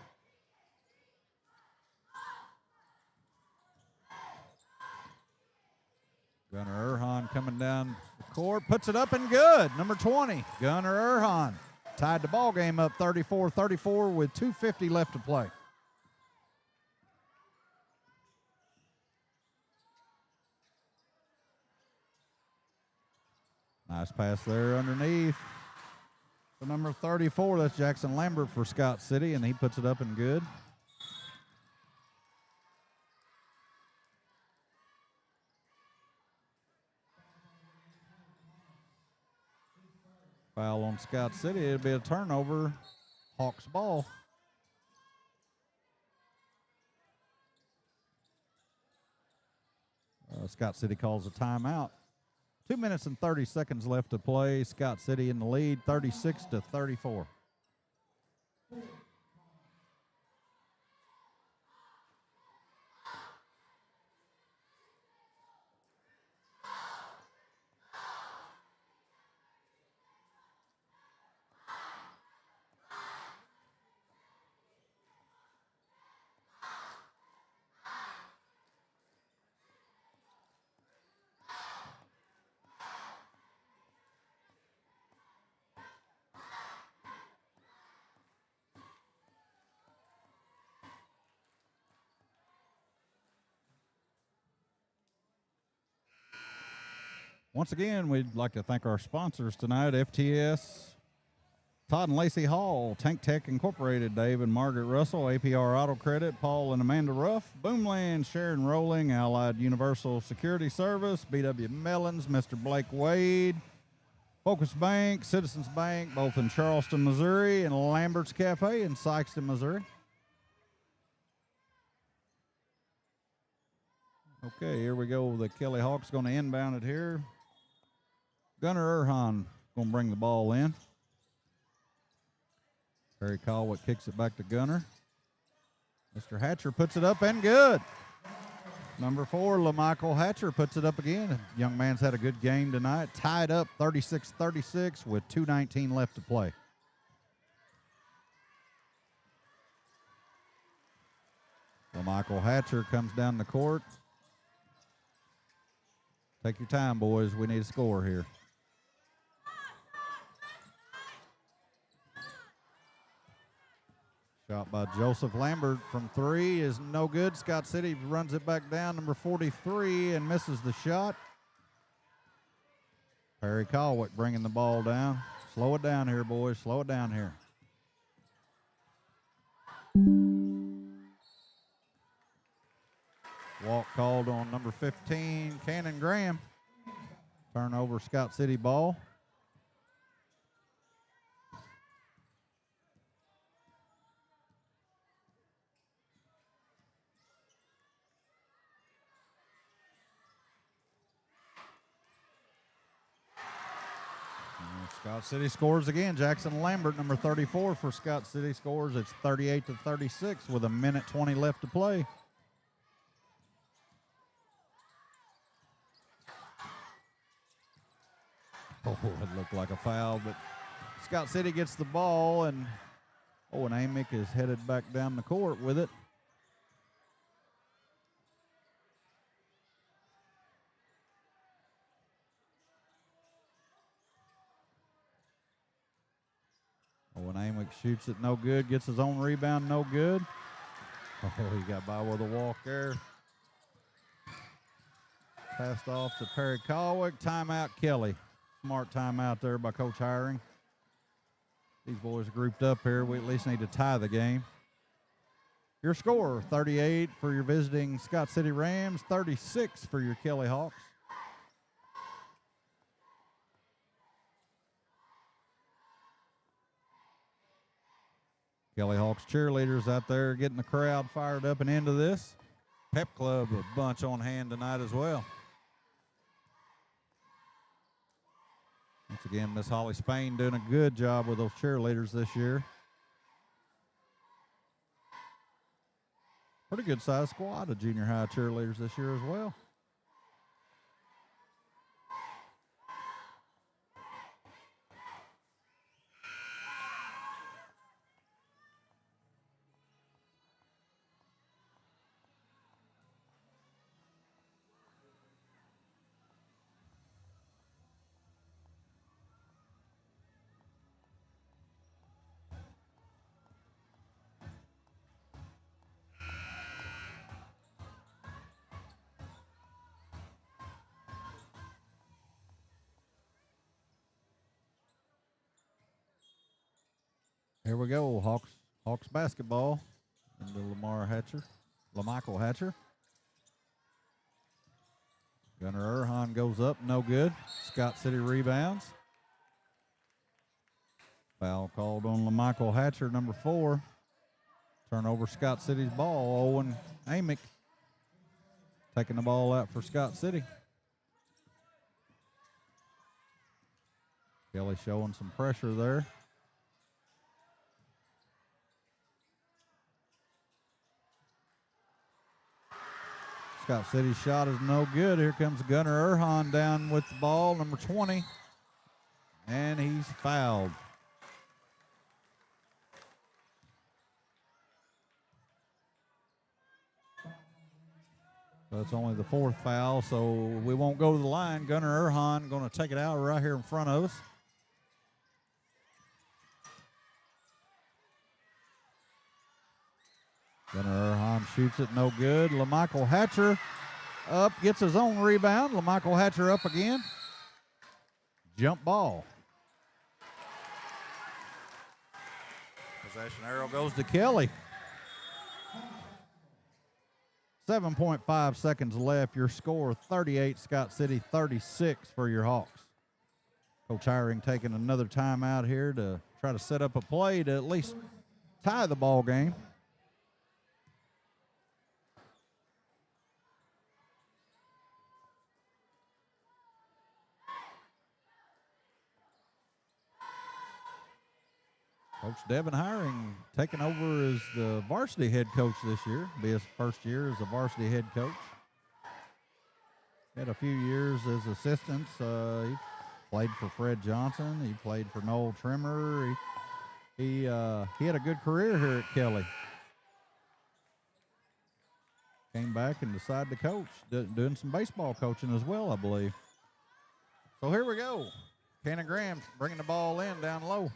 Gunnar Erhan coming down the court, puts it up and good. Number 20, Gunnar Erhan. Tied the ball game up 34-34 with 2:50 left to play. Nice pass there underneath. So number 34, that's Jackson Lambert for Scott City, and he puts it up and good. Foul on Scott City. It'll be a turnover. Hawks ball. Scott City calls a timeout. 2 minutes and 30 seconds left to play. Scott City in the lead, 36-34. Once again, we'd like to thank our sponsors tonight, FTS, Todd and Lacey Hall, Tank Tech Incorporated, Dave and Margaret Russell, APR Auto Credit, Paul and Amanda Ruff, Boomland, Sharon Rowling, Allied Universal Security Service, BW Mellons, Mr. Blake Wade, Focus Bank, Citizens Bank, both in Charleston, Missouri, and Lambert's Cafe in Sykeston, Missouri. Okay, here we go. The Kelly Hawks going to inbound it here. Gunnar Erhan going to bring the ball in. Perry Colwick kicks it back to Gunnar. Mr. Hatcher puts it up and good. Number 4, LaMichael Hatcher puts it up again. Young man's had a good game tonight. Tied up 36-36 with 2:19 left to play. LaMichael Hatcher comes down the court. Take your time, boys. We need a score here. Shot by Joseph Lambert from 3 is no good. Scott City runs it back down, number 43, and misses the shot. Perry Colwick bringing the ball down. Slow it down here, boys. Slow it down here. Walk called on number 15, Cannon Graham. Turnover, Scott City ball. Scott City scores again. Jackson Lambert, number 34 for Scott City, scores. It's 38-36 with 1:20 left to play. Oh, it looked like a foul, but Scott City gets the ball, and Owen Amick is headed back down the court with it. Owen Amick shoots it no good, gets his own rebound no good. Oh, he got by with a walk there. Passed off to Perry Colwick. Timeout, Kelly. Smart timeout there by Coach Hiring. These boys grouped up here. We at least need to tie the game. Your score, 38 for your visiting Scott City Rams, 36 for your Kelly Hawks. Kelly Hawks cheerleaders out there getting the crowd fired up and into this. Pep Club, a bunch on hand tonight as well. Once again, Miss Holly Spain doing a good job with those cheerleaders this year. Pretty good sized squad of junior high cheerleaders this year as well. Here we go, Hawks basketball into LaMichael Hatcher. Gunnar Erhan goes up, no good. Scott City rebounds. Foul called on LaMichael Hatcher, number 4. Turnover, Scott City's ball. Owen Amick taking the ball out for Scott City. Kelly showing some pressure there. Scott City's shot is no good. Here comes Gunnar Erhan down with the ball, number 20. And he's fouled. So it's only the 4th foul, so we won't go to the line. Gunnar Erhan going to take it out right here in front of us. Gunnar Erhan shoots it, no good. LaMichael Hatcher up, gets his own rebound. LaMichael Hatcher up again. Jump ball. Possession arrow goes to Kelly. 7.5 seconds left. Your score, 38 Scott City, 36 for your Hawks. Coach Hiring taking another timeout here to try to set up a play to at least tie the ball game. Coach Devin Hiring taking over as the varsity head coach this year. Be his first year as a varsity head coach. Had a few years as assistants. He played for Fred Johnson. He played for Noel Trimmer. He had a good career here at Kelly. Came back and decided to coach, doing some baseball coaching as well, I believe. So here we go. Cannon Graham bringing the ball in down low.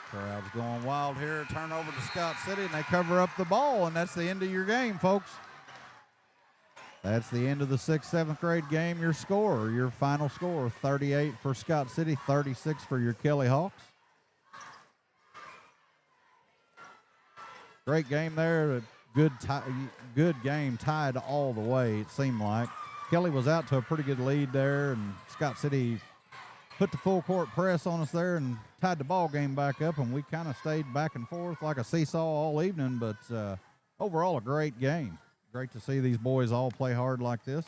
Crowd's going wild here. Turnover to Scott City, and they cover up the ball, and that's the end of your game, folks. That's the end of the 6th, 7th grade game. Your score, your final score, 38 for Scott City, 36 for your Kelly Hawks. Great game there. Good game, tied all the way, it seemed like. Kelly was out to a pretty good lead there, and Scott City put the full court press on us there and tied the ball game back up, and we kind of stayed back and forth like a seesaw all evening, but overall a great game. Great to see these boys all play hard like this.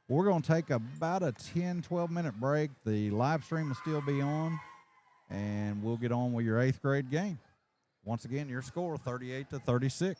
We're going to take about a 10, 12-minute break. The live stream will still be on, and we'll get on with your 8th grade game. Once again, your score, 38-36.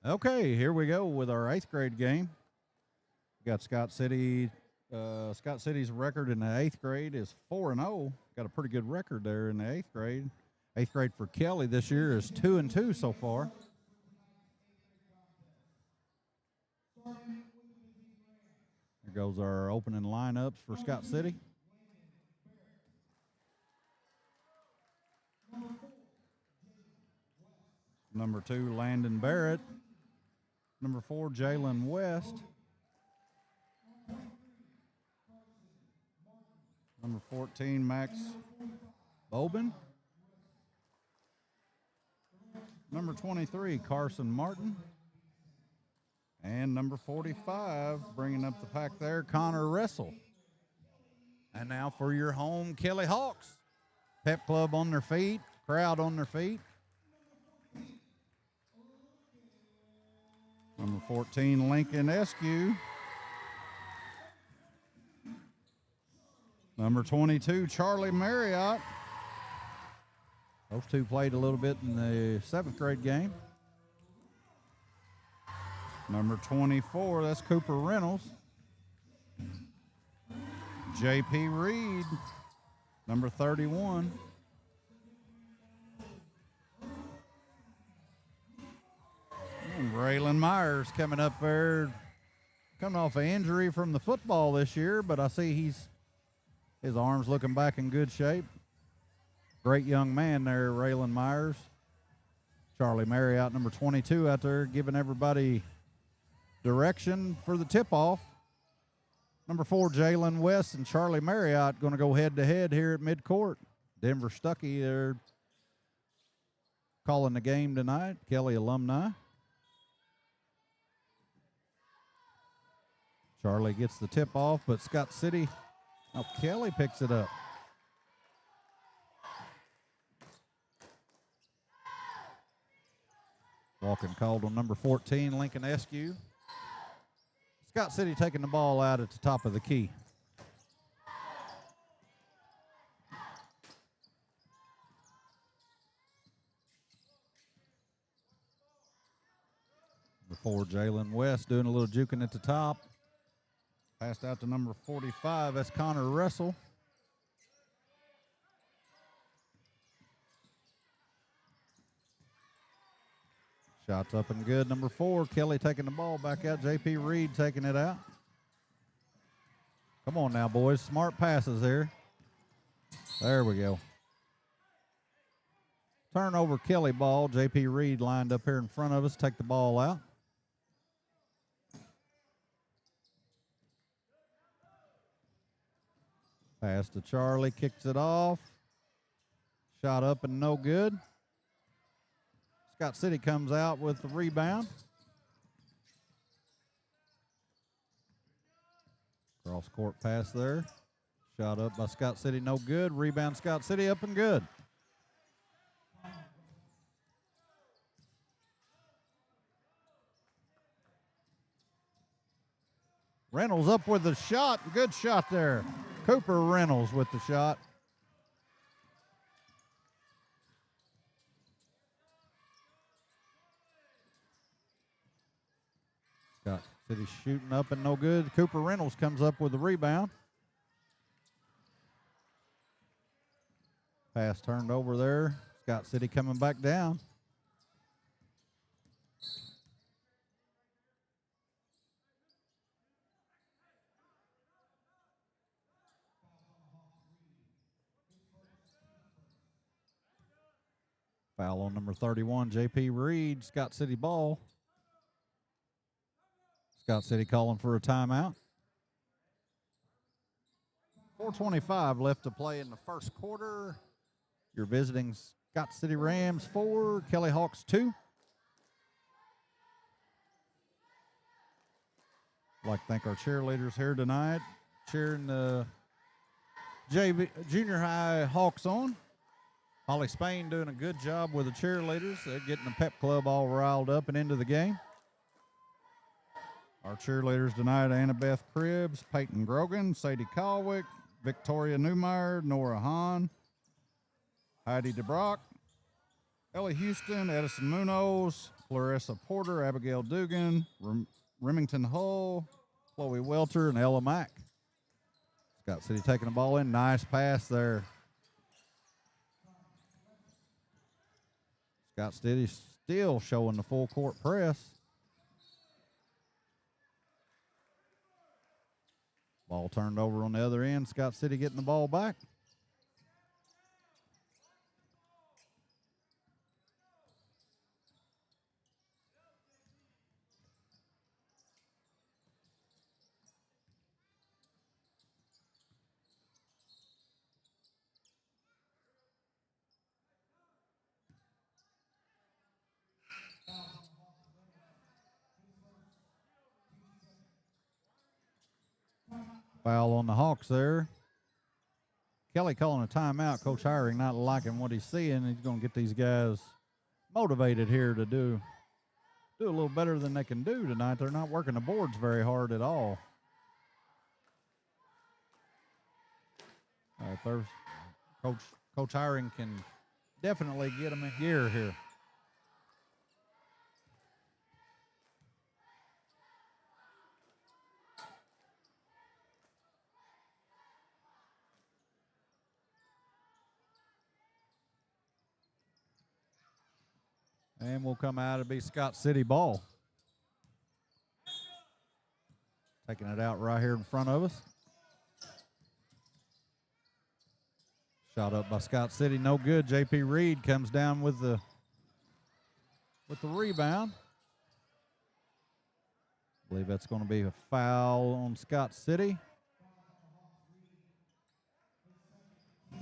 Okay, here we go with our 8th grade game. We got Scott City. Scott City's record in the 8th grade is 4-0. Got a pretty good record there in the 8th grade. 8th grade for Kelly this year is 2-2 so far. Here goes our opening lineups for Scott City. Number 2, Landon Barrett. Number 4, Jalen West. Number 14, Max Bobin. Number 23, Carson Martin. And number 45, bringing up the pack there, Connor Ressel. And now for your home Kelly Hawks. Pep Club on their feet, crowd on their feet. Number 14, Lincoln Eskew. Number 22, Charlie Marriott. Those two played a little bit in the 7th grade game. Number 24, that's Cooper Reynolds. J.P. Reed, number 31. And Raylan Myers coming up there, coming off an injury from the football this year, but I see his arm's looking back in good shape. Great young man there, Raylan Myers. Charlie Marriott, number 22, out there giving everybody direction for the tip-off. Number 4, Jalen West and Charlie Marriott going to go head-to-head here at midcourt. Denver Stuckey, they're calling the game tonight, Kelly alumni. Charlie gets the tip-off, but Scott City, Kelly picks it up. Walking called on number 14, Lincoln Eskew. Scott City taking the ball out at the top of the key. Before Jalen West doing a little juking at the top. Passed out to number 45, that's Connor Russell. Shots up and good. Number 4, Kelly taking the ball back out. J.P. Reed taking it out. Come on now, boys. Smart passes here. There we go. Turnover Kelly ball. J.P. Reed lined up here in front of us. Take the ball out. Pass to Charlie. Kicks it off. Shot up and no good. Scott City comes out with the rebound. Cross court pass there. Shot up by Scott City, no good. Rebound Scott City, up and good. Reynolds up with the shot. Good shot there. Cooper Reynolds with the shot. Scott City shooting up and no good. Cooper Reynolds comes up with the rebound. Pass turned over there. Scott City coming back down. Foul on number 31, J.P. Reed. Scott City ball. Scott City calling for a timeout. 4:25 left to play in the first quarter. You're visiting Scott City Rams 4, Kelly Hawks 2. I'd like to thank our cheerleaders here tonight, cheering the junior high Hawks on. Holly Spain doing a good job with the cheerleaders. They're getting the pep club all riled up and into the game. Our cheerleaders tonight, Annabeth Cribbs, Peyton Grogan, Sadie Calwick, Victoria Newmeyer, Nora Hahn, Heidi DeBrock, Ellie Houston, Edison Munoz, Clarissa Porter, Abigail Dugan, Remington Hull, Chloe Welter, and Ella Mack. Scott City taking the ball in. Nice pass there. Scott City still showing the full court press. Ball turned over on the other end. Scott City getting the ball back. Foul on the Hawks there. Kelly calling a timeout. Coach Hiring not liking what he's seeing. He's going to get these guys motivated here to do a little better than they can do tonight. They're not working the boards very hard at all. First, Coach Hiring can definitely get them in gear here. And we'll come out and be Scott City ball. Taking it out right here in front of us. Shot up by Scott City, no good. J.P. Reed comes down with the rebound. I believe that's going to be a foul on Scott City.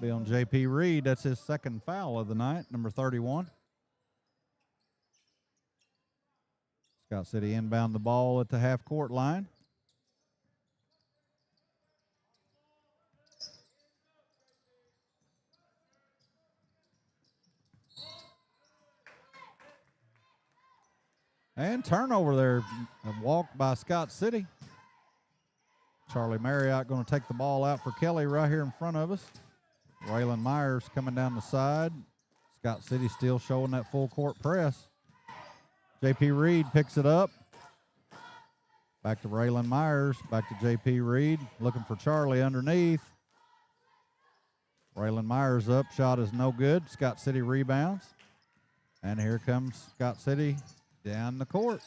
Be on J.P. Reed. That's his second foul of the night, number 31. Scott City inbound the ball at the half-court line. And turnover there, a walk by Scott City. Charlie Marriott going to take the ball out for Kelly right here in front of us. Raylan Myers coming down the side. Scott City still showing that full court press. J.P. Reed picks it up. Back to Raylan Myers. Back to J.P. Reed. Looking for Charlie underneath. Raylan Myers up. Shot is no good. Scott City rebounds. And here comes Scott City down the court.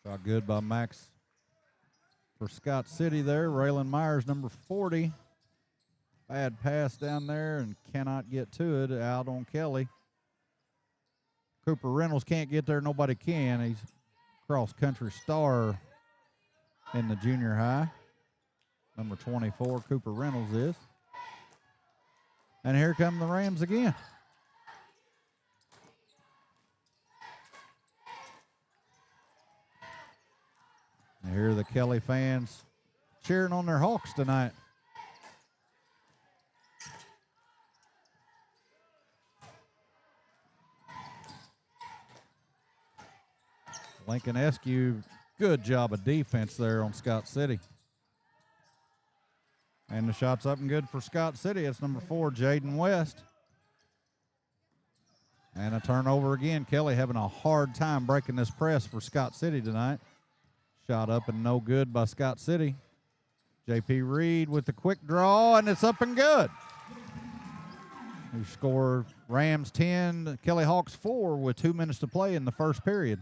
Shot good by Max for Scott City there. Raylan Myers, number 40. Bad pass down there and cannot get to it. Out on Kelly. Cooper Reynolds can't get there. Nobody can. He's cross-country star in the junior high. Number 24, Cooper Reynolds is. And here come the Rams again. And here are the Kelly fans cheering on their Hawks tonight. Lincoln Eskew, good job of defense there on Scott City. And the shot's up and good for Scott City. It's number 4, Jaden West. And a turnover again. Kelly having a hard time breaking this press for Scott City tonight. Shot up and no good by Scott City. J.P. Reed with the quick draw, and it's up and good. Who scored Rams 10, Kelly Hawks 4 with 2 minutes to play in the first period.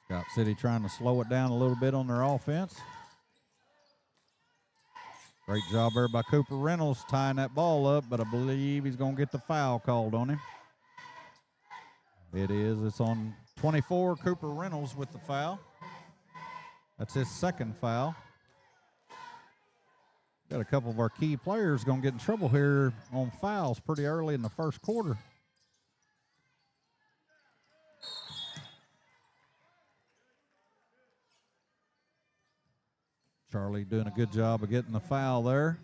Scott City trying to slow it down a little bit on their offense. Great job there by Cooper Reynolds tying that ball up, but I believe he's going to get the foul called on him. It is. It's on 24, Cooper Reynolds with the foul. That's his second foul. Got a couple of our key players going to get in trouble here on fouls pretty early in the first quarter. Charlie doing a good job of getting the foul there.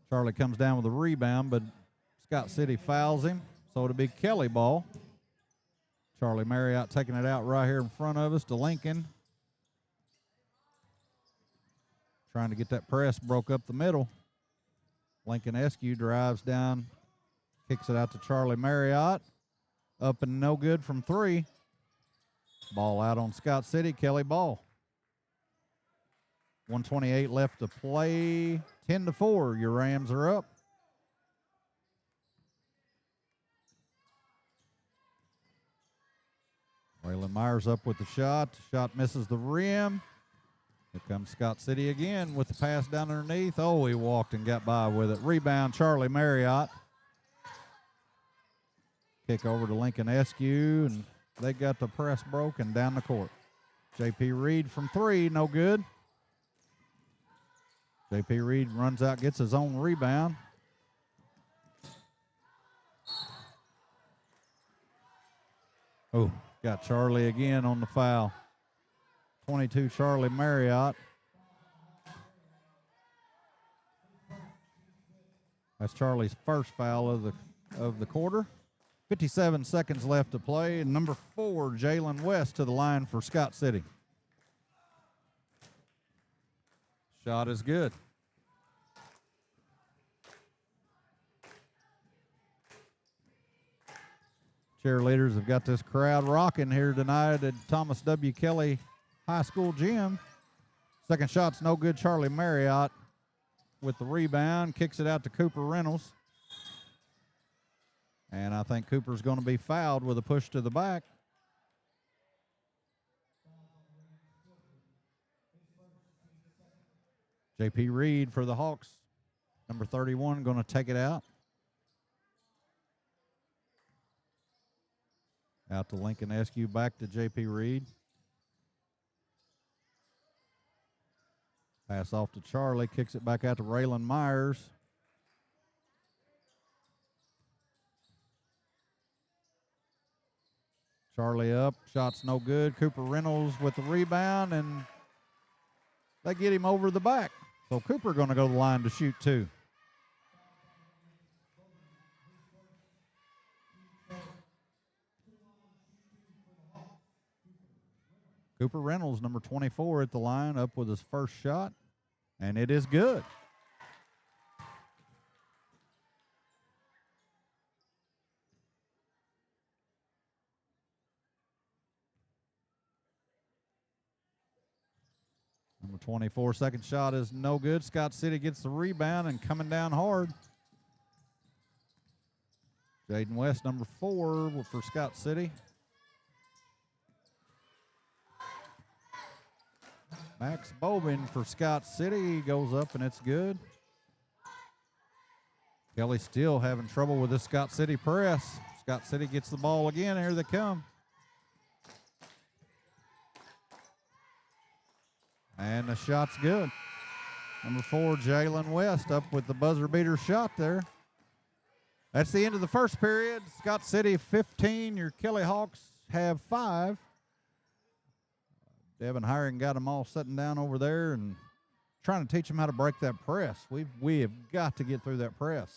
Charlie comes down with a rebound, but Scott City fouls him. So it'll be Kelly ball. Charlie Marriott taking it out right here in front of us to Lincoln. Trying to get that press, broke up the middle. Lincoln Eskew drives down, kicks it out to Charlie Marriott. Up and no good from 3. Ball out on Scott City, Kelly ball. 1:28 left to play. 10-4, your Rams are up. Waylon Myers up with the shot. Shot misses the rim. Here comes Scott City again with the pass down underneath. Oh, he walked and got by with it. Rebound, Charlie Marriott. Kick over to Lincoln Eskew, and they got the press broken down the court. J.P. Reed from 3, no good. J.P. Reed runs out, gets his own rebound. Oh, got Charlie again on the foul. 22, Charlie Marriott. That's Charlie's first foul of the quarter. 57 seconds left to play. And number 4, Jalen West to the line for Scott City. Shot is good. Cheerleaders have got this crowd rocking here tonight at Thomas W. Kelly High School Gym. Second shot's no good. Charlie Marriott with the rebound, kicks it out to Cooper Reynolds. And I think Cooper's going to be fouled with a push to the back. J.P. Reed for the Hawks. Number 31 going to take it out. Out to Lincoln Eskew, back to J.P. Reed. Pass off to Charlie, kicks it back out to Waylon Myers. Charlie up, shot's no good. Cooper Reynolds with the rebound, and they get him over the back. So Cooper going to go to the line to shoot 2. Cooper Reynolds, number 24 at the line, up with his first shot, and it is good. Number 24, second shot is no good. Scott City gets the rebound and coming down hard. Jaden West, number 4 for Scott City. Max Bobin for Scott City. He goes up and it's good. Kelly still having trouble with this Scott City press. Scott City gets the ball again. Here they come. And the shot's good. Number 4, Jalen West up with the buzzer beater shot there. That's the end of the first period. Scott City 15. Your Kelly Hawks have 5. Devin Hiring got them all sitting down over there and trying to teach them how to break that press. We have got to get through that press.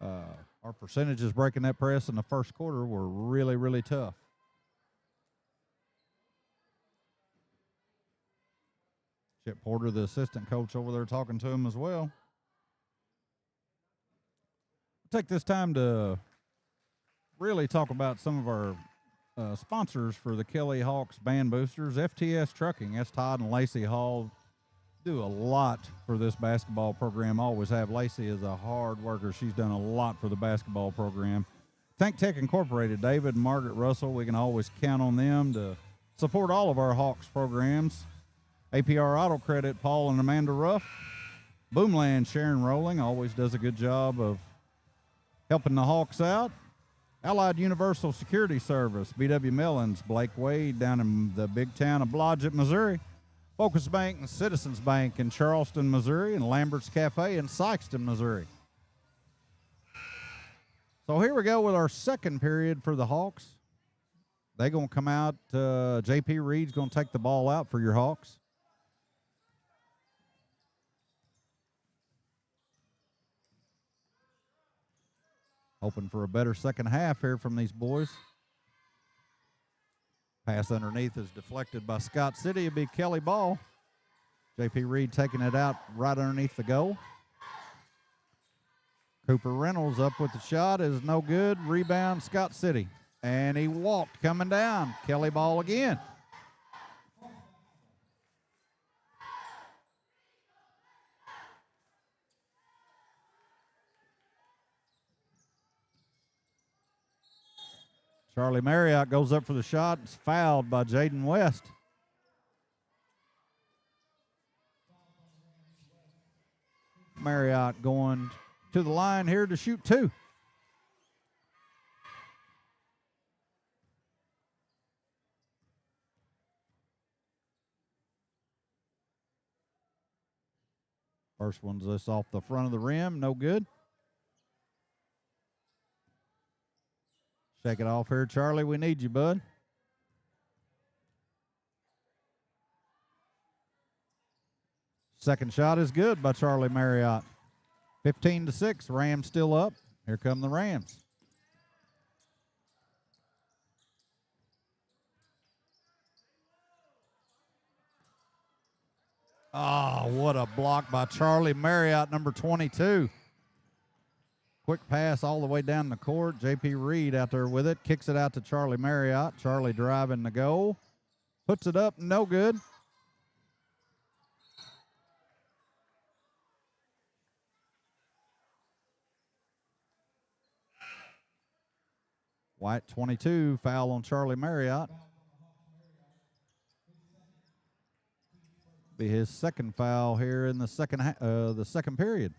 Our percentages breaking that press in the first quarter were really, really tough. Chip Porter, the assistant coach over there, talking to him as well. I'll take this time to really talk about some of our sponsors for the Kelly Hawks Band Boosters. FTS Trucking, that's Todd and Lacey Hall, do a lot for this basketball program. Always have. Lacey is a hard worker. She's done a lot for the basketball program. Tank Tech Incorporated, David and Margaret Russell, we can always count on them to support all of our Hawks programs. APR Auto Credit, Paul and Amanda Ruff. Boomland, Sharon Rowling, always does a good job of helping the Hawks out. Allied Universal Security Service, B.W. Mellons, Blake Wade down in the big town of Blodgett, Missouri. Focus Bank and Citizens Bank in Charleston, Missouri, and Lambert's Cafe in Sykeston, Missouri. So here we go with our second period for the Hawks. They're going to come out. J.P. Reed's going to take the ball out for your Hawks. Hoping for a better second half here from these boys. Pass underneath is deflected by Scott City. It'll be Kelly ball. J.P. Reed taking it out right underneath the goal. Cooper Reynolds up with the shot is no good. Rebound, Scott City. And he walked coming down. Kelly ball again. Charlie Marriott goes up for the shot. It's fouled by Jaden West. Marriott going to the line here to shoot two. First one's this off the front of the rim, no good. Shake it off here, Charlie. We need you, bud. Second shot is good by Charlie Marriott. 15-6, Rams still up. Here come the Rams. Oh, what a block by Charlie Marriott, number 22. Quick pass all the way down the court. J.P. Reed out there with it. Kicks it out to Charlie Marriott. Charlie driving the goal. Puts it up, no good. White 22, foul on Charlie Marriott. Be his second foul here in the second period.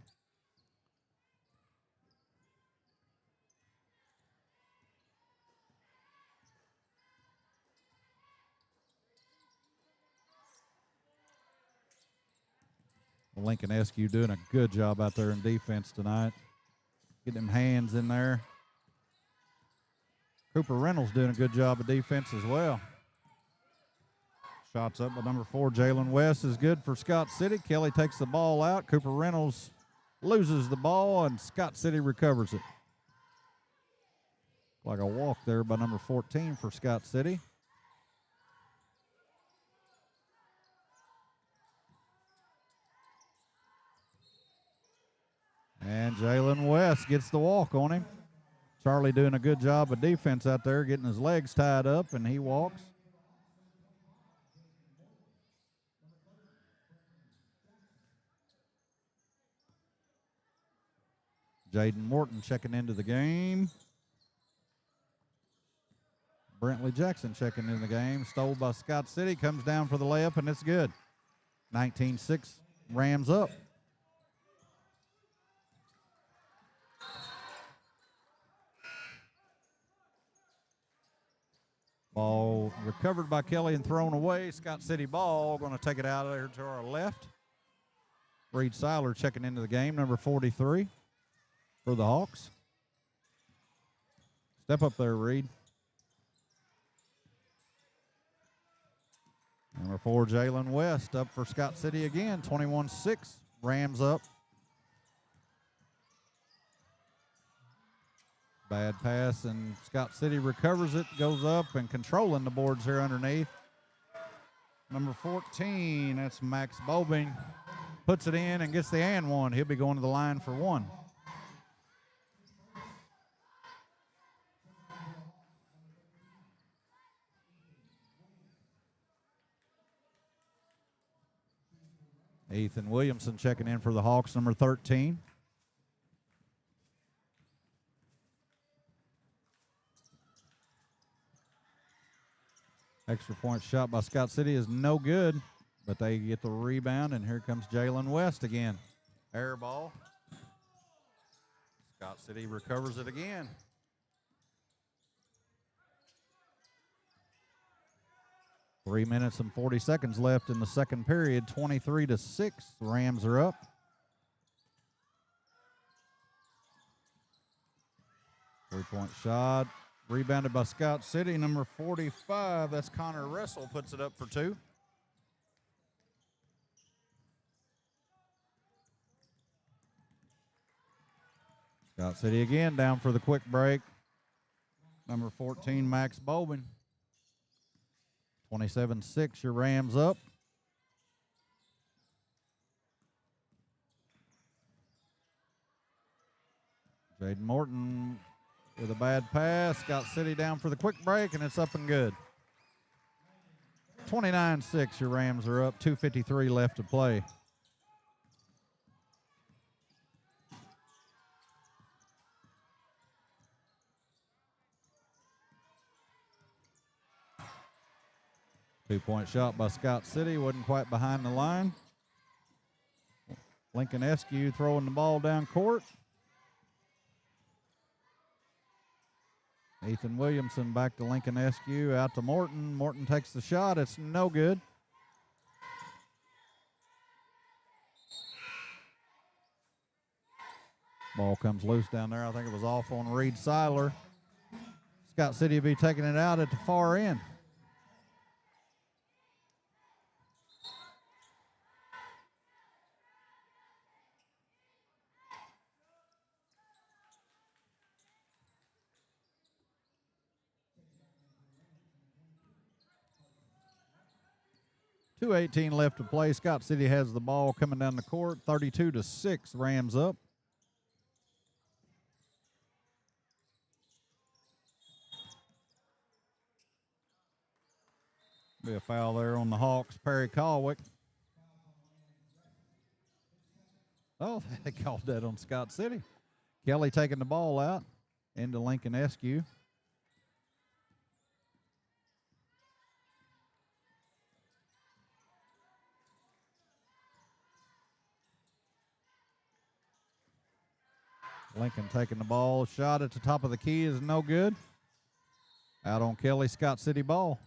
Lincoln Eskew doing a good job out there in defense tonight. Getting them hands in there. Cooper Reynolds doing a good job of defense as well. Shots up by number 4, Jalen West is good for Scott City. Kelly takes the ball out. Cooper Reynolds loses the ball, and Scott City recovers it. Like a walk there by number 14 for Scott City. And Jalen West gets the walk on him. Charlie doing a good job of defense out there, getting his legs tied up, and he walks. Jaden Morton checking into the game. Brentley Jackson checking in the game. Stole by Scott City, comes down for the layup, and it's good. 19-6, Rams up. Ball recovered by Kelly and thrown away. Scott City ball, going to take it out of there to our left. Reed Seiler checking into the game, number 43 for the Hawks. Step up there, Reed. Number 4, Jalen West up for Scott City again, 21-6, Rams up. Bad pass, and Scott City recovers it, goes up, and controlling the boards here underneath. Number 14, that's Max Bobing, puts it in and gets the and one. He'll be going to the line for one. Ethan Williamson checking in for the Hawks, number 13. Extra point shot by Scott City is no good, but they get the rebound, and here comes Jalen West again. Air ball. Scott City recovers it again. Three minutes and 40 seconds left in the second period, 23-6. The Rams are up. Three-point shot. Rebounded by Scott City, number 45. That's Connor Russell, puts it up for two. Scott City again down for the quick break. Number 14, Max Bowman. 27-6, your Rams up. Jaden Morton with a bad pass. Scott City down for the quick break, and it's up and good. 29-6, your Rams are up. 2:53 left to play. Two-point shot by Scott City. Wasn't quite behind the line. Lincoln Eskew throwing the ball down court. Ethan Williamson back to Lincoln Eskew. Out to Morton. Morton takes the shot. It's no good. Ball comes loose down there. I think it was off on Reed Seiler. Scott City will be taking it out at the far end. .218 left to play. Scott City has the ball coming down the court. 32-6, Rams up. Be a foul there on the Hawks. Perry Colwick. Oh, they called that on Scott City. Kelly taking the ball out into Lincoln Eskew. Lincoln taking the ball. Shot at the top of the key is no good. Out on Kelly. Scott City ball.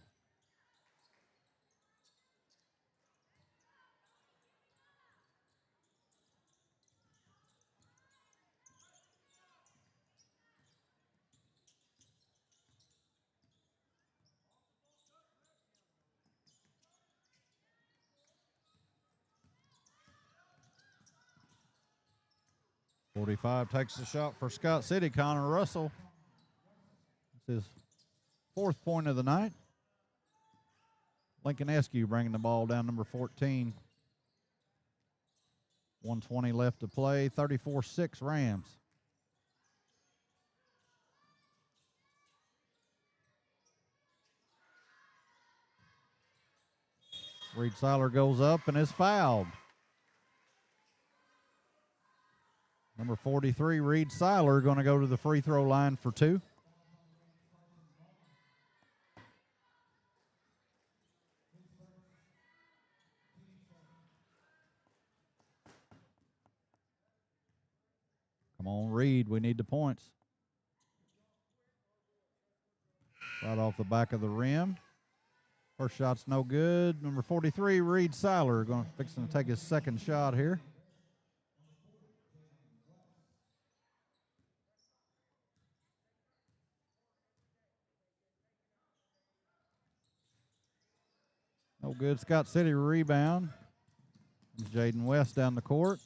.45 takes the shot for Scott City. Connor Russell. It's his fourth point of the night. Lincoln Eskew bringing the ball down, number 14. 1:20 left to play. 34-6 Rams. Reed Seiler goes up and is fouled. Number 43, Reed Seiler, going to go to the free throw line for two. Come on, Reed. We need the points. Right off the back of the rim. First shot's no good. Number 43, Reed Seiler, going to fix to take his second shot here. No good. Scott City rebound. Jaden West down the court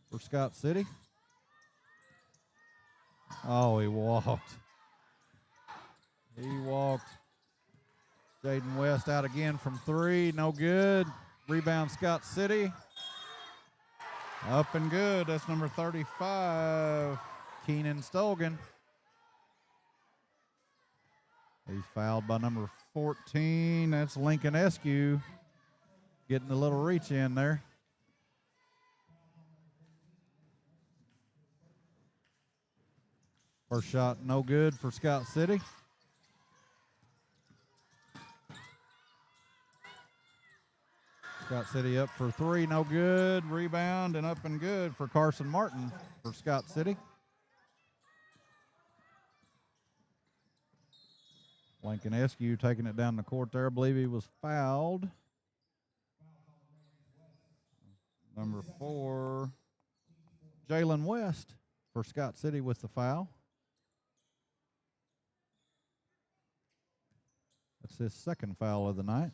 for Scott City. Oh, he walked. He walked. Jaden West out again from three. No good. Rebound Scott City. Up and good. That's number 35, Keenan Stogan. He's fouled by number 14. That's Lincoln Eskew getting a little reach in there. First shot no good for Scott City. Scott City up for three, no good. Rebound and up and good for Carson Martin for Scott City. Lincoln Eskew taking it down the court there. I believe he was fouled. Number 4, Jalen West for Scott City with the foul. That's his second foul of the night.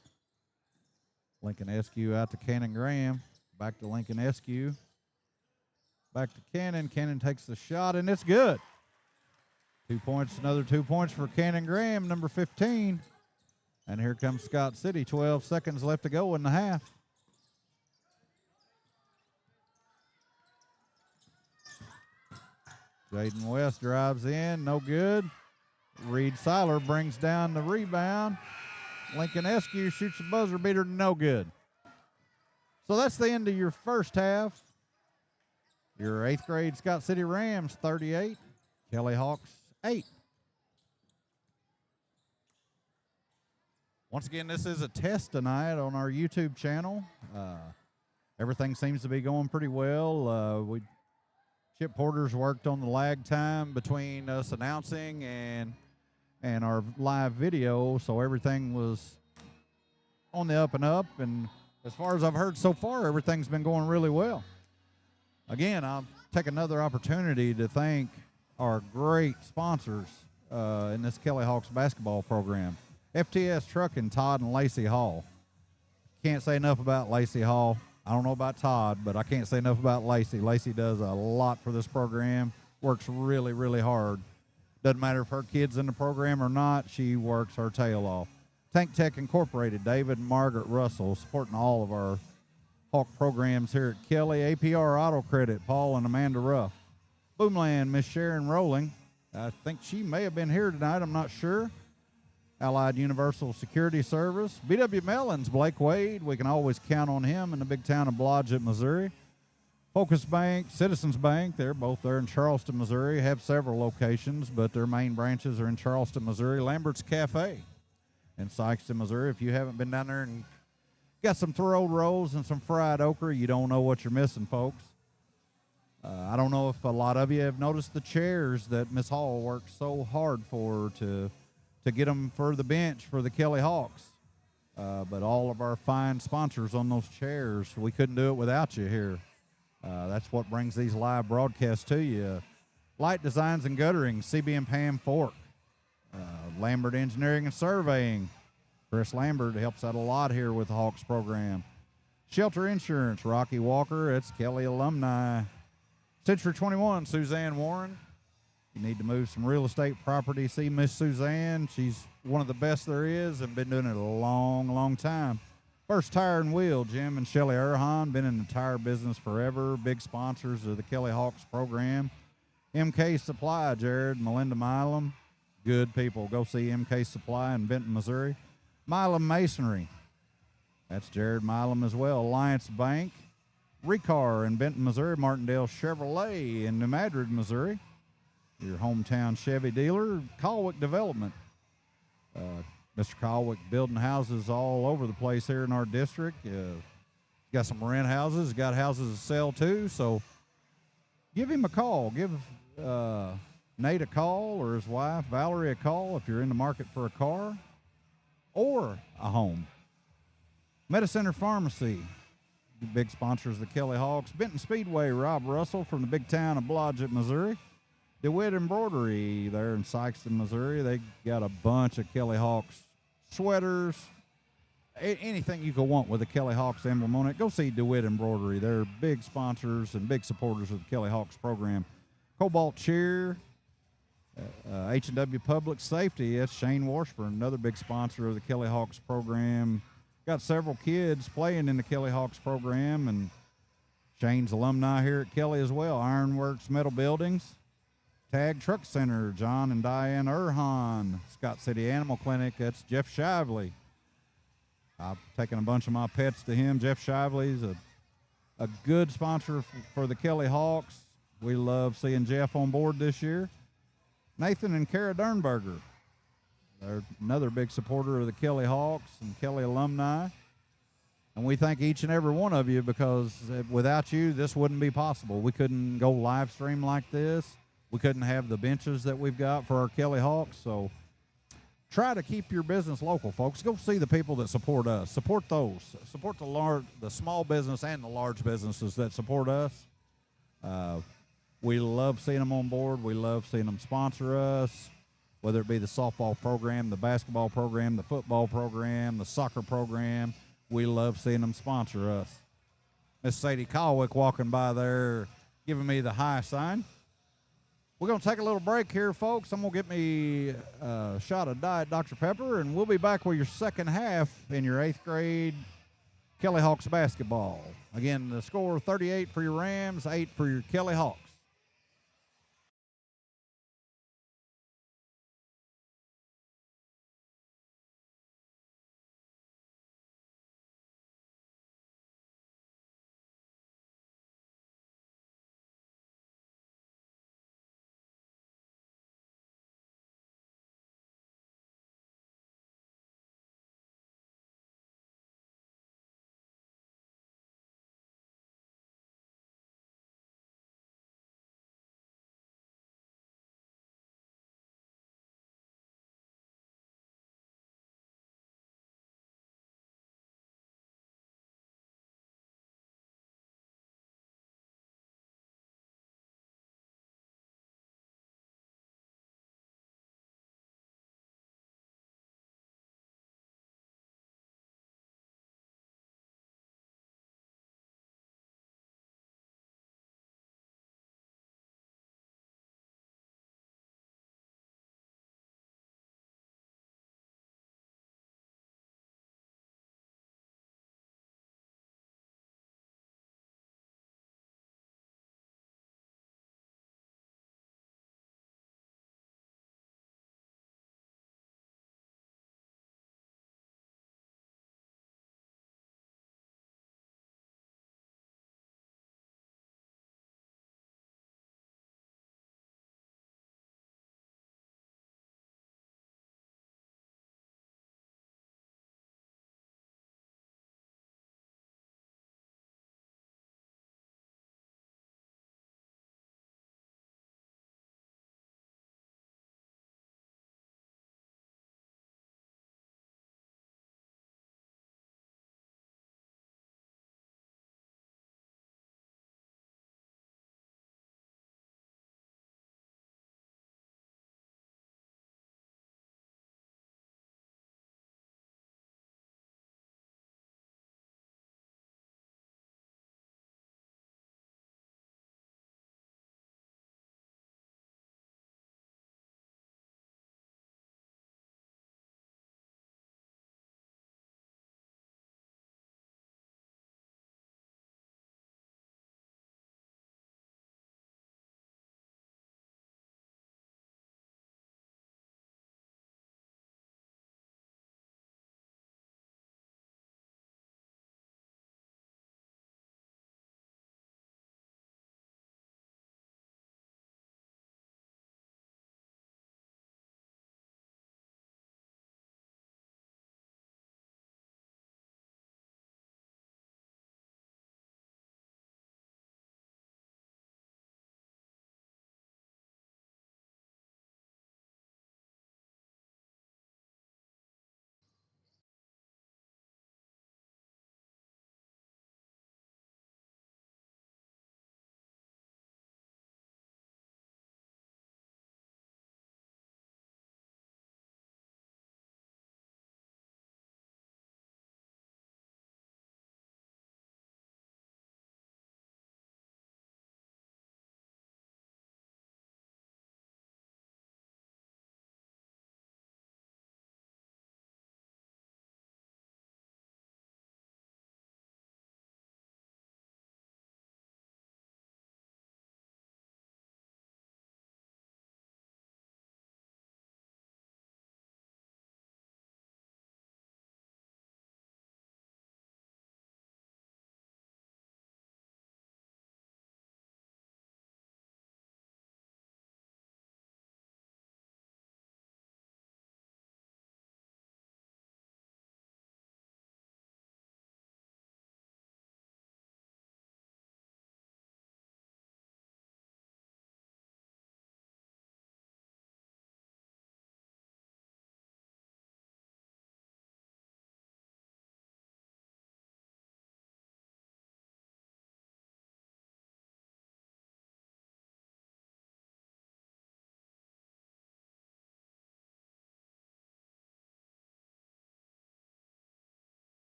Lincoln Eskew out to Cannon Graham. Back to Lincoln Eskew. Back to Cannon. Cannon takes the shot, and it's good. 2 points, another 2 points for Cannon Graham, number 15. And here comes Scott City. 12 seconds left to go in the half. Jaden West drives in, no good. Reed Seiler brings down the rebound. Lincoln Eskew shoots the buzzer beater, no good. So that's the end of your first half. Your 8th grade Scott City Rams 38, Kelly Hawks 8. Once again, this is a test tonight on our YouTube channel. Everything seems to be going pretty well. Chip Porter's worked on the lag time between us announcing and our live video, so everything was on the up and up. And as far as I've heard so far, everything's been going really well. Again, I'll take another opportunity to thank our great sponsors in this Kelly Hawks basketball program. FTS Trucking, Todd and Lacey Hall. Can't say enough about Lacey Hall. I don't know about Todd, but I can't say enough about Lacey. Lacey does a lot for this program, works really, really hard. Doesn't matter if her kid's in the program or not, she works her tail off. Tank Tech Incorporated, David and Margaret Russell, supporting all of our Hawk programs here at Kelly. APR Auto Credit, Paul and Amanda Ruff. Boomland, Miss Sharon Rowling. I think she may have been here tonight, I'm not sure. Allied Universal Security Service. BW Mellons, Blake Wade. We can always count on him in the big town of Blodgett, Missouri. Focus Bank, Citizens Bank, they're both there in Charleston, Missouri. Have several locations, but their main branches are in Charleston, Missouri. Lambert's Cafe in Sykeston, Missouri. If you haven't been down there and got some thrilled rolls and some fried okra, you don't know what you're missing, folks. I don't know if a lot of you have noticed the chairs that Miss Hall worked so hard for to get them for the bench for the Kelly Hawks. But all of our fine sponsors on those chairs, we couldn't do it without you here. That's what brings these live broadcasts to you. Light Designs and Guttering, CB and Pam Fork. Lambert Engineering and Surveying. Chris Lambert helps out a lot here with the Hawks program. Shelter Insurance, Rocky Walker, it's Kelly alumni. Century 21, Suzanne Warren. You need to move some real estate property, see Miss Suzanne. She's one of the best there is and been doing it a long, long time. First Tire and Wheel, Jim and Shelly Erhan, been in the tire business forever, big sponsors of the Kelly Hawks program. MK Supply, Jared, Melinda Milam, good people. Go see MK Supply in Benton, Missouri. Milam Masonry, that's Jared Milam as well. Alliance Bank, Recar in Benton, Missouri. Martindale Chevrolet in New Madrid, Missouri. Your hometown Chevy dealer. Colwick Development. Mr. Colwick building houses all over the place here in our district. Got some rent houses, got houses to sell too. So give him a call. Give Nate a call or his wife, Valerie, a call if you're in the market for a car or a home. Medicenter Pharmacy, big sponsors of the Kelly Hawks. Benton Speedway, Rob Russell from the big town of Blodgett, Missouri. DeWitt Embroidery there in Sykeston, Missouri. They got a bunch of Kelly Hawks sweaters, anything you could want with a Kelly Hawks emblem on it. Go see DeWitt Embroidery. They're big sponsors and big supporters of the Kelly Hawks program. Cobalt Cheer, H&W Public Safety. That's Shane Washburn, another big sponsor of the Kelly Hawks program. Got several kids playing in the Kelly Hawks program, and Shane's alumni here at Kelly as well. Ironworks Metal Buildings. Tag Truck Center, John and Diane Erhan. Scott City Animal Clinic, that's Jeff Shively. I've taken a bunch of my pets to him. Jeff Shively's a good sponsor for the Kelly Hawks. We love seeing Jeff on board this year. Nathan and Kara Dernberger. They're another big supporter of the Kelly Hawks and Kelly alumni. And we thank each and every one of you because without you, this wouldn't be possible. We couldn't go live stream like this. We couldn't have the benches that we've got for our Kelly Hawks. So try to keep your business local, folks. Go see the people that support us. Support those. Support the small business and the large businesses that support us. We love seeing them on board. We love seeing them sponsor us, whether it be the softball program, the basketball program, the football program, the soccer program. We love seeing them sponsor us. Miss Sadie Colwick walking by there giving me the high sign. We're going to take a little break here, folks. I'm going to get me a shot of Diet Dr. Pepper, and we'll be back with your second half in your 8th grade Kelly Hawks basketball. Again, the score 38 for your Rams, 8 for your Kelly Hawks.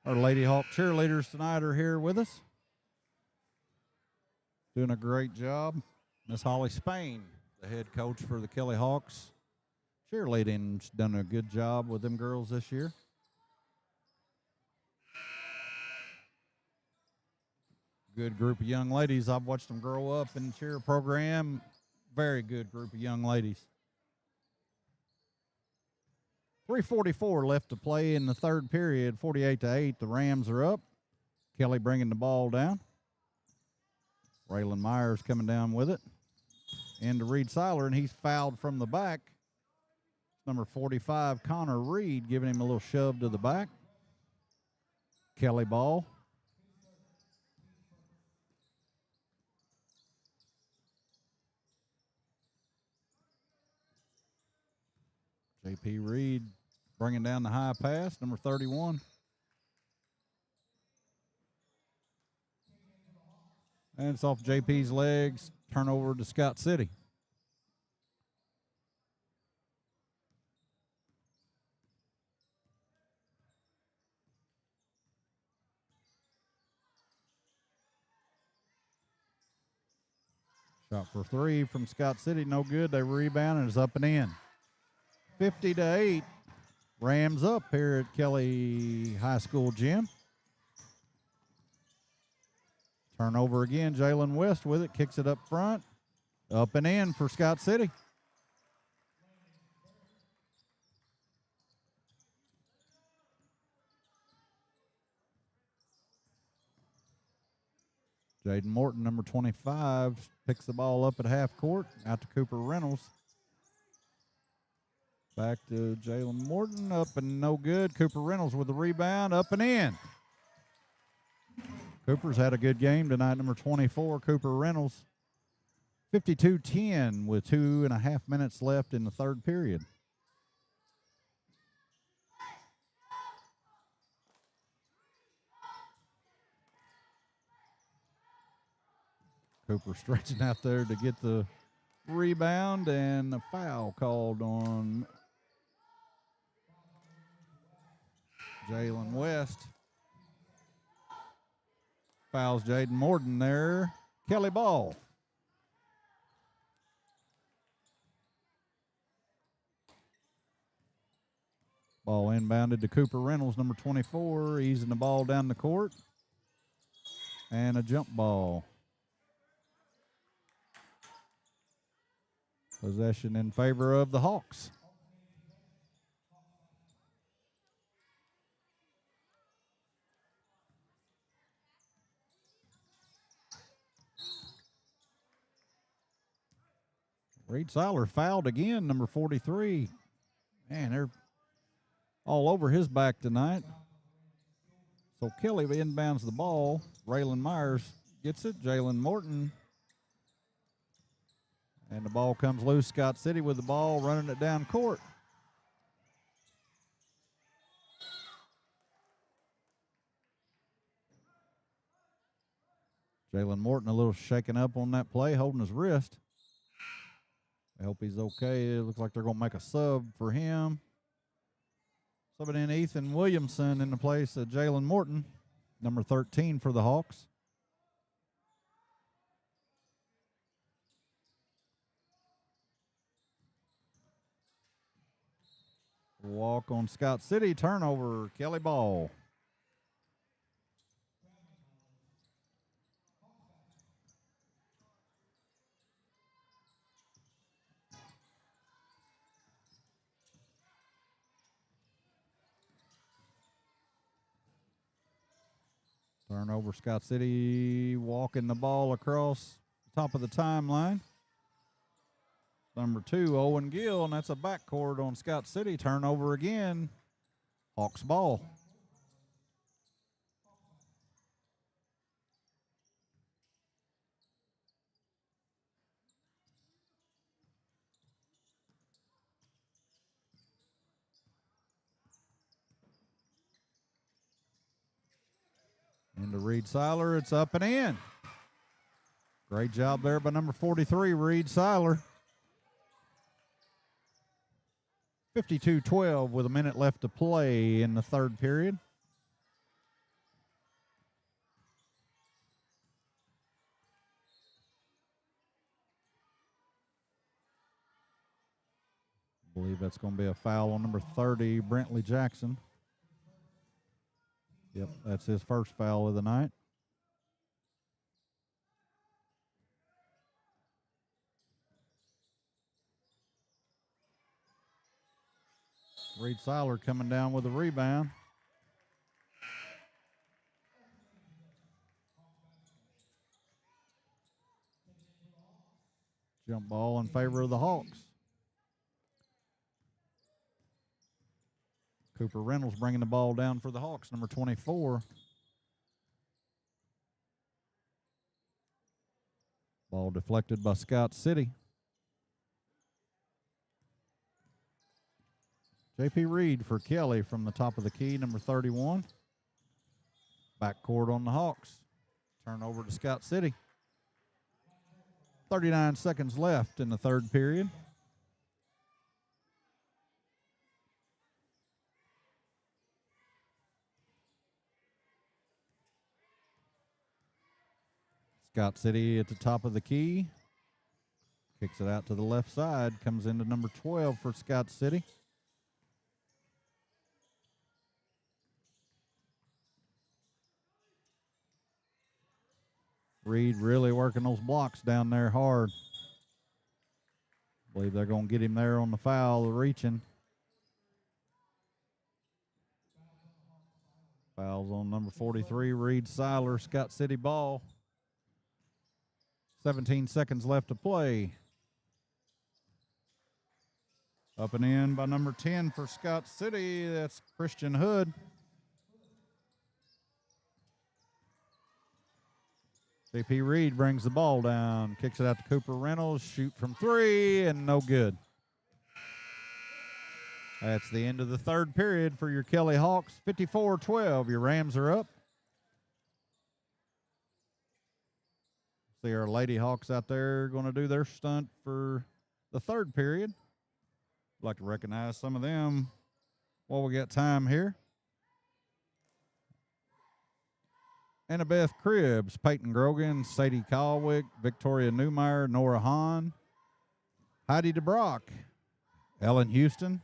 Our Lady Hawk cheerleaders tonight are here with us. Doing a great job. Miss Holly Spain, the head coach for the Kelly Hawks. Cheerleading's done a good job with them girls this year. Good group of young ladies. I've watched them grow up in the cheer program. Very good group of young ladies. 3:44 left to play in the third period, 48-8. The Rams are up. Kelly bringing the ball down. Raylan Myers coming down with it. Into Reed Seiler, and he's fouled from the back. Number 45, Connor Reed, giving him a little shove to the back. Kelly ball. J.P. Reed bringing down the high pass, number 31. And it's off J.P.'s legs. Turnover to Scott City. Shot for three from Scott City, no good. They rebound and it's up and in. 50-8. Rams up here at Kelly High School gym. Turnover again. Jalen West with it. Kicks it up front. Up and in for Scott City. Jaden Morton, number 25, picks the ball up at half court. Out to Cooper Reynolds. Back to Jalen Morton. Up and no good. Cooper Reynolds with the rebound. Up and in. Cooper's had a good game tonight. Number 24, Cooper Reynolds. 52-10 with 2.5 minutes left in the third period. Cooper stretching out there to get the rebound, and a foul called on Jalen West. Fouls Jaden Morton there. Kelly ball. Ball inbounded to Cooper Reynolds, number 24, easing the ball down the court. And a jump ball. Possession in favor of the Hawks. Reed Seiler fouled again, number 43. Man, they're all over his back tonight. So Kelly inbounds the ball. Raylan Myers gets it. Jalen Morton. And the ball comes loose. Scott City with the ball, running it down court. Jalen Morton a little shaken up on that play, holding his wrist. I hope he's okay. It looks like they're going to make a sub for him. Subbing in Ethan Williamson in the place of Jalen Morton, number 13 for the Hawks. Walk on Scott City, turnover, Kelly ball. Turnover, Scott City walking the ball across the top of the timeline. Number 2, Owen Gill, and that's a backcourt on Scott City. Turnover again. Hawks ball. Into Reed Seiler. It's up and in. Great job there by number 43, Reed Seiler. 52-12 with a minute left to play in the third period. that's going to be a foul on number 30, Brentley Jackson. Yep, that's his first foul of the night. Reed Seiler coming down with a rebound. Jump ball in favor of the Hawks. Cooper Reynolds bringing the ball down for the Hawks, number 24. Ball deflected by Scott City. J.P. Reed for Kelly from the top of the key, number 31. Backcourt on the Hawks. Turnover to Scott City. 39 seconds left in the third period. Scott City at the top of the key. Kicks it out to the left side. Comes into number 12 for Scott City. Reed really working those blocks down there hard. Believe they're going to get him there on the foul, reaching. Fouls on number 43, Reed Seiler, Scott City ball. 17 seconds left to play. Up and in by number 10 for Scott City. That's Christian Hood. J.P. Reed brings the ball down, kicks it out to Cooper Reynolds, shoot from three, and no good. That's the end of the third period for your Kelly Hawks. 54-12, your Rams are up. See our Lady Hawks out there going to do their stunt for the third period. I'd like to recognize some of them while we got time here. Annabeth Cribbs, Peyton Grogan, Sadie Calwick, Victoria Newmeyer, Nora Hahn, Heidi DeBrock, Ellen Houston,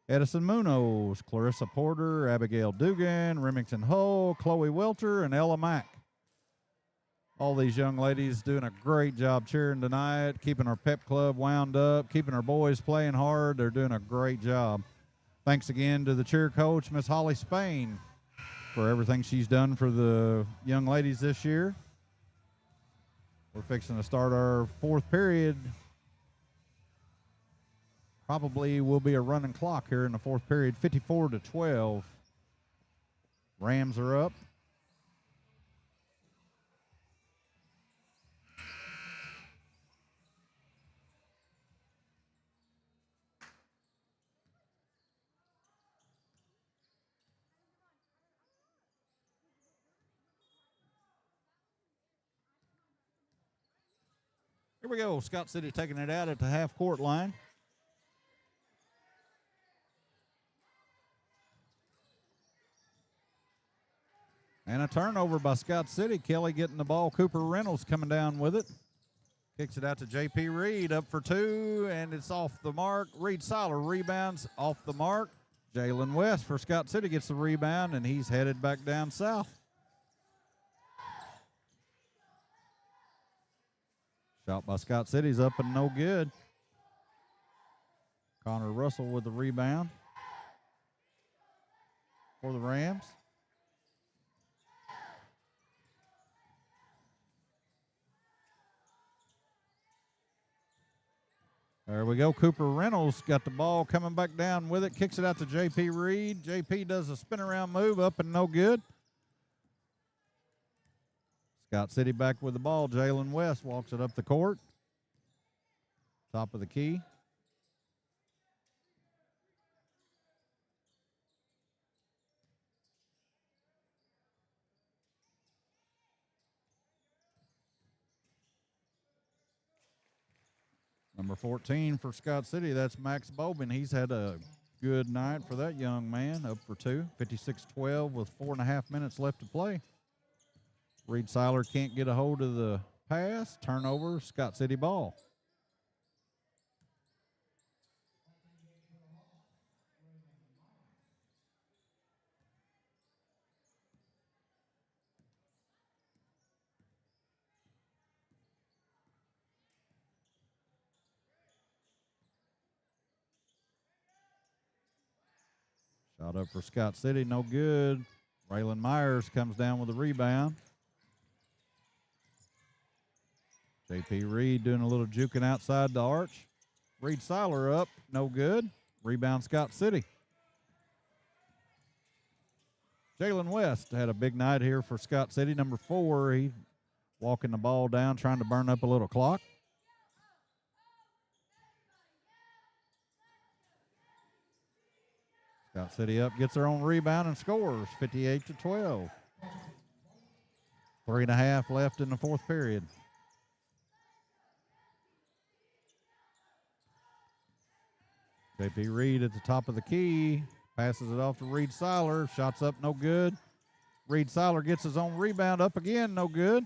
Edison Munoz, Clarissa Porter, Abigail Dugan, Remington Hull, Chloe Welter, and Ella Mack. All these young ladies doing a great job cheering tonight, keeping our pep club wound up, keeping our boys playing hard. They're doing a great job. Thanks again to the cheer coach, Miss Holly Spain, for everything she's done for the young ladies this year. We're fixing to start our fourth period. Probably will be a running clock here in the fourth period, 54-12. Rams are up. Here we go. Scott City taking it out at the half-court line. And a turnover by Scott City. Kelly getting the ball. Cooper Reynolds coming down with it. Kicks it out to J.P. Reed, up for two, and it's off the mark. Reed Seiler rebounds off the mark. Jalen West for Scott City gets the rebound, and he's headed back down south. Shot by Scott City's up and no good. Connor Russell with the rebound for the Rams. There we go. Cooper Reynolds got the ball coming back down with it. Kicks it out to J.P. Reed. J.P. does a spin around move, up and no good. Scott City back with the ball. Jalen West walks it up the court. Top of the key. Number 14 for Scott City, that's Max Bobin. He's had a good night for that young man, up for two. 56-12 with 4.5 minutes left to play. Reed Seiler can't get a hold of the pass. Turnover, Scott City ball. Shot up for Scott City, no good. Raylan Myers comes down with a rebound. J.P. Reed doing a little juking outside the arch. Reed Seiler up, no good. Rebound Scott City. Jalen West had a big night here for Scott City. Number 4, he walking the ball down, trying to burn up a little clock. Scott City up, gets their own rebound and scores 58-12. 3.5 left in the fourth period. J.P. Reed at the top of the key. Passes it off to Reed Seiler. Shots up, no good. Reed Seiler gets his own rebound up again, no good.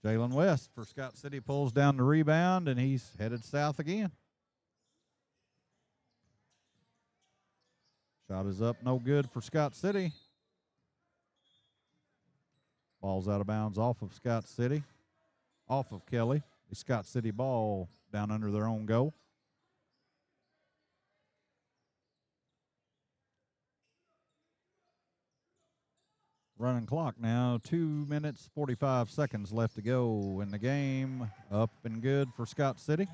Jalen West for Scott City pulls down the rebound, and he's headed south again. Shot is up, no good for Scott City. Ball's out of bounds off of Scott City. Off of Kelly. The Scott City ball down under their own goal. Running clock now, 2 minutes, 45 seconds left to go in the game. Up and good for Scott City.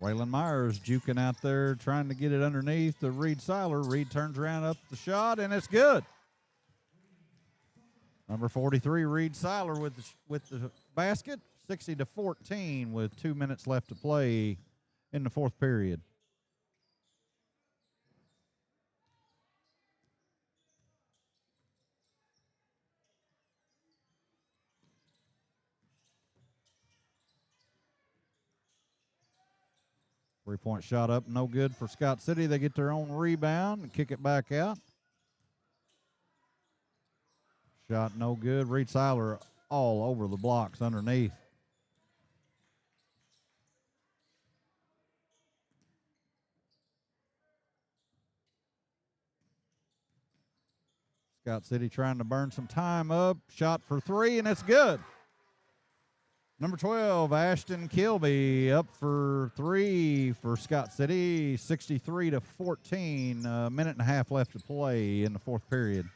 Raylan Myers juking out there, trying to get it underneath to Reed Seiler. Reed turns around, up the shot, and it's good. Number 43, Reed Seiler with the basket, 60-14 with 2 minutes left to play in the fourth period. Three-point shot up, no good for Scott City. They get their own rebound and kick it back out. Shot no good. Reed Seiler all over the blocks underneath. Scott City trying to burn some time up. Shot for 3, and it's good. Number 12, Ashton Kilby up for 3 for Scott City. 63-14. A minute and a half left to play in the fourth period.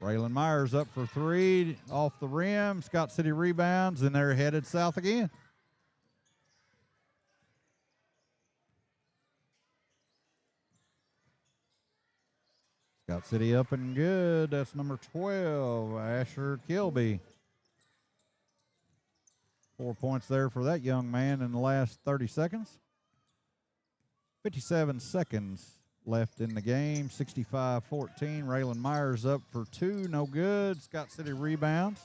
Raylan Myers up for 3 off the rim. Scott City rebounds, and they're headed south again. Scott City up and good. That's number 12, Asher Kilby. 4 points there for that young man in the last 30 seconds. 57 seconds left in the game. 65-14. Raylan Myers up for 2. No good. Scott City rebounds.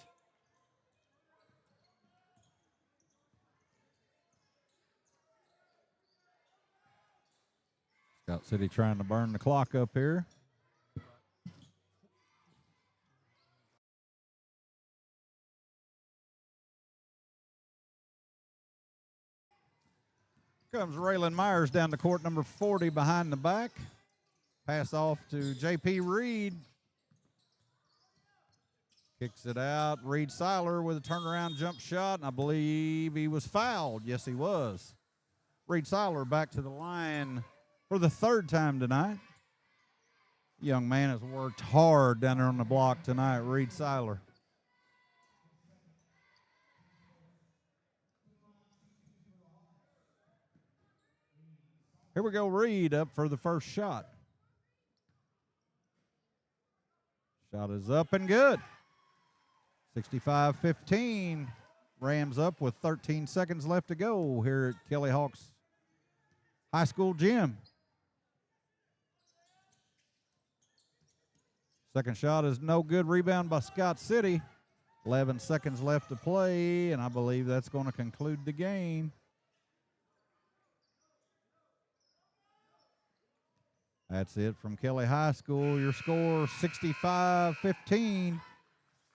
Scott City trying to burn the clock up here. Comes Raylan Myers down the court, number 40 behind the back. Pass off to J.P. Reed. Kicks it out. Reed Seiler with a turnaround jump shot, and I believe he was fouled. Yes, he was. Reed Seiler back to the line for the 3rd time tonight. Young man has worked hard down there on the block tonight, Reed Seiler. Here we go, Reed up for the first shot. Shot is up and good. 65-15. Rams up with 13 seconds left to go here at Kelly Hawks High School gym. Second shot is no good. Rebound by Scott City. 11 seconds left to play, and I believe that's going to conclude the game. That's it from Kelly High School. Your score 65-15.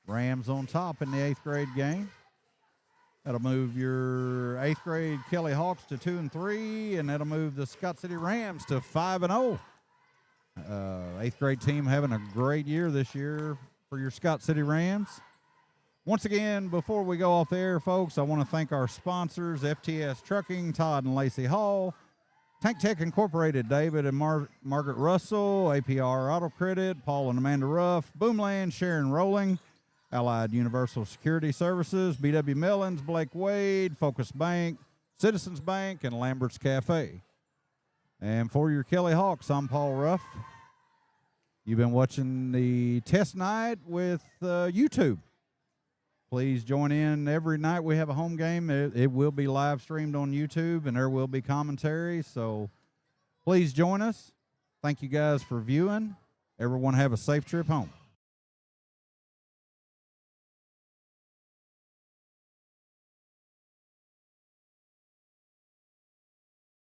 Rams on top in the 8th grade game. That'll move your 8th grade Kelly Hawks to 2-3, and that'll move the Scott City Rams to 5-0. 8th grade team having a great year this year. for your Scott City Rams. Once again, before we go off the air, folks, I want to thank our sponsors, FTS Trucking, Todd and Lacey Hall, Tank Tech Incorporated, David and Margaret Russell, APR Auto Credit, Paul and Amanda Ruff, Boomland, Sharon Rolling, Allied Universal Security Services, BW Mellons, Blake Wade, Focus Bank, Citizens Bank, and Lambert's Cafe. And for your Kelly Hawks, I'm Paul Ruff. You've been watching the test night with YouTube. Please join in every night we have a home game. It will be live streamed on YouTube, and there will be commentary. So please join us. Thank you guys for viewing. Everyone have a safe trip home.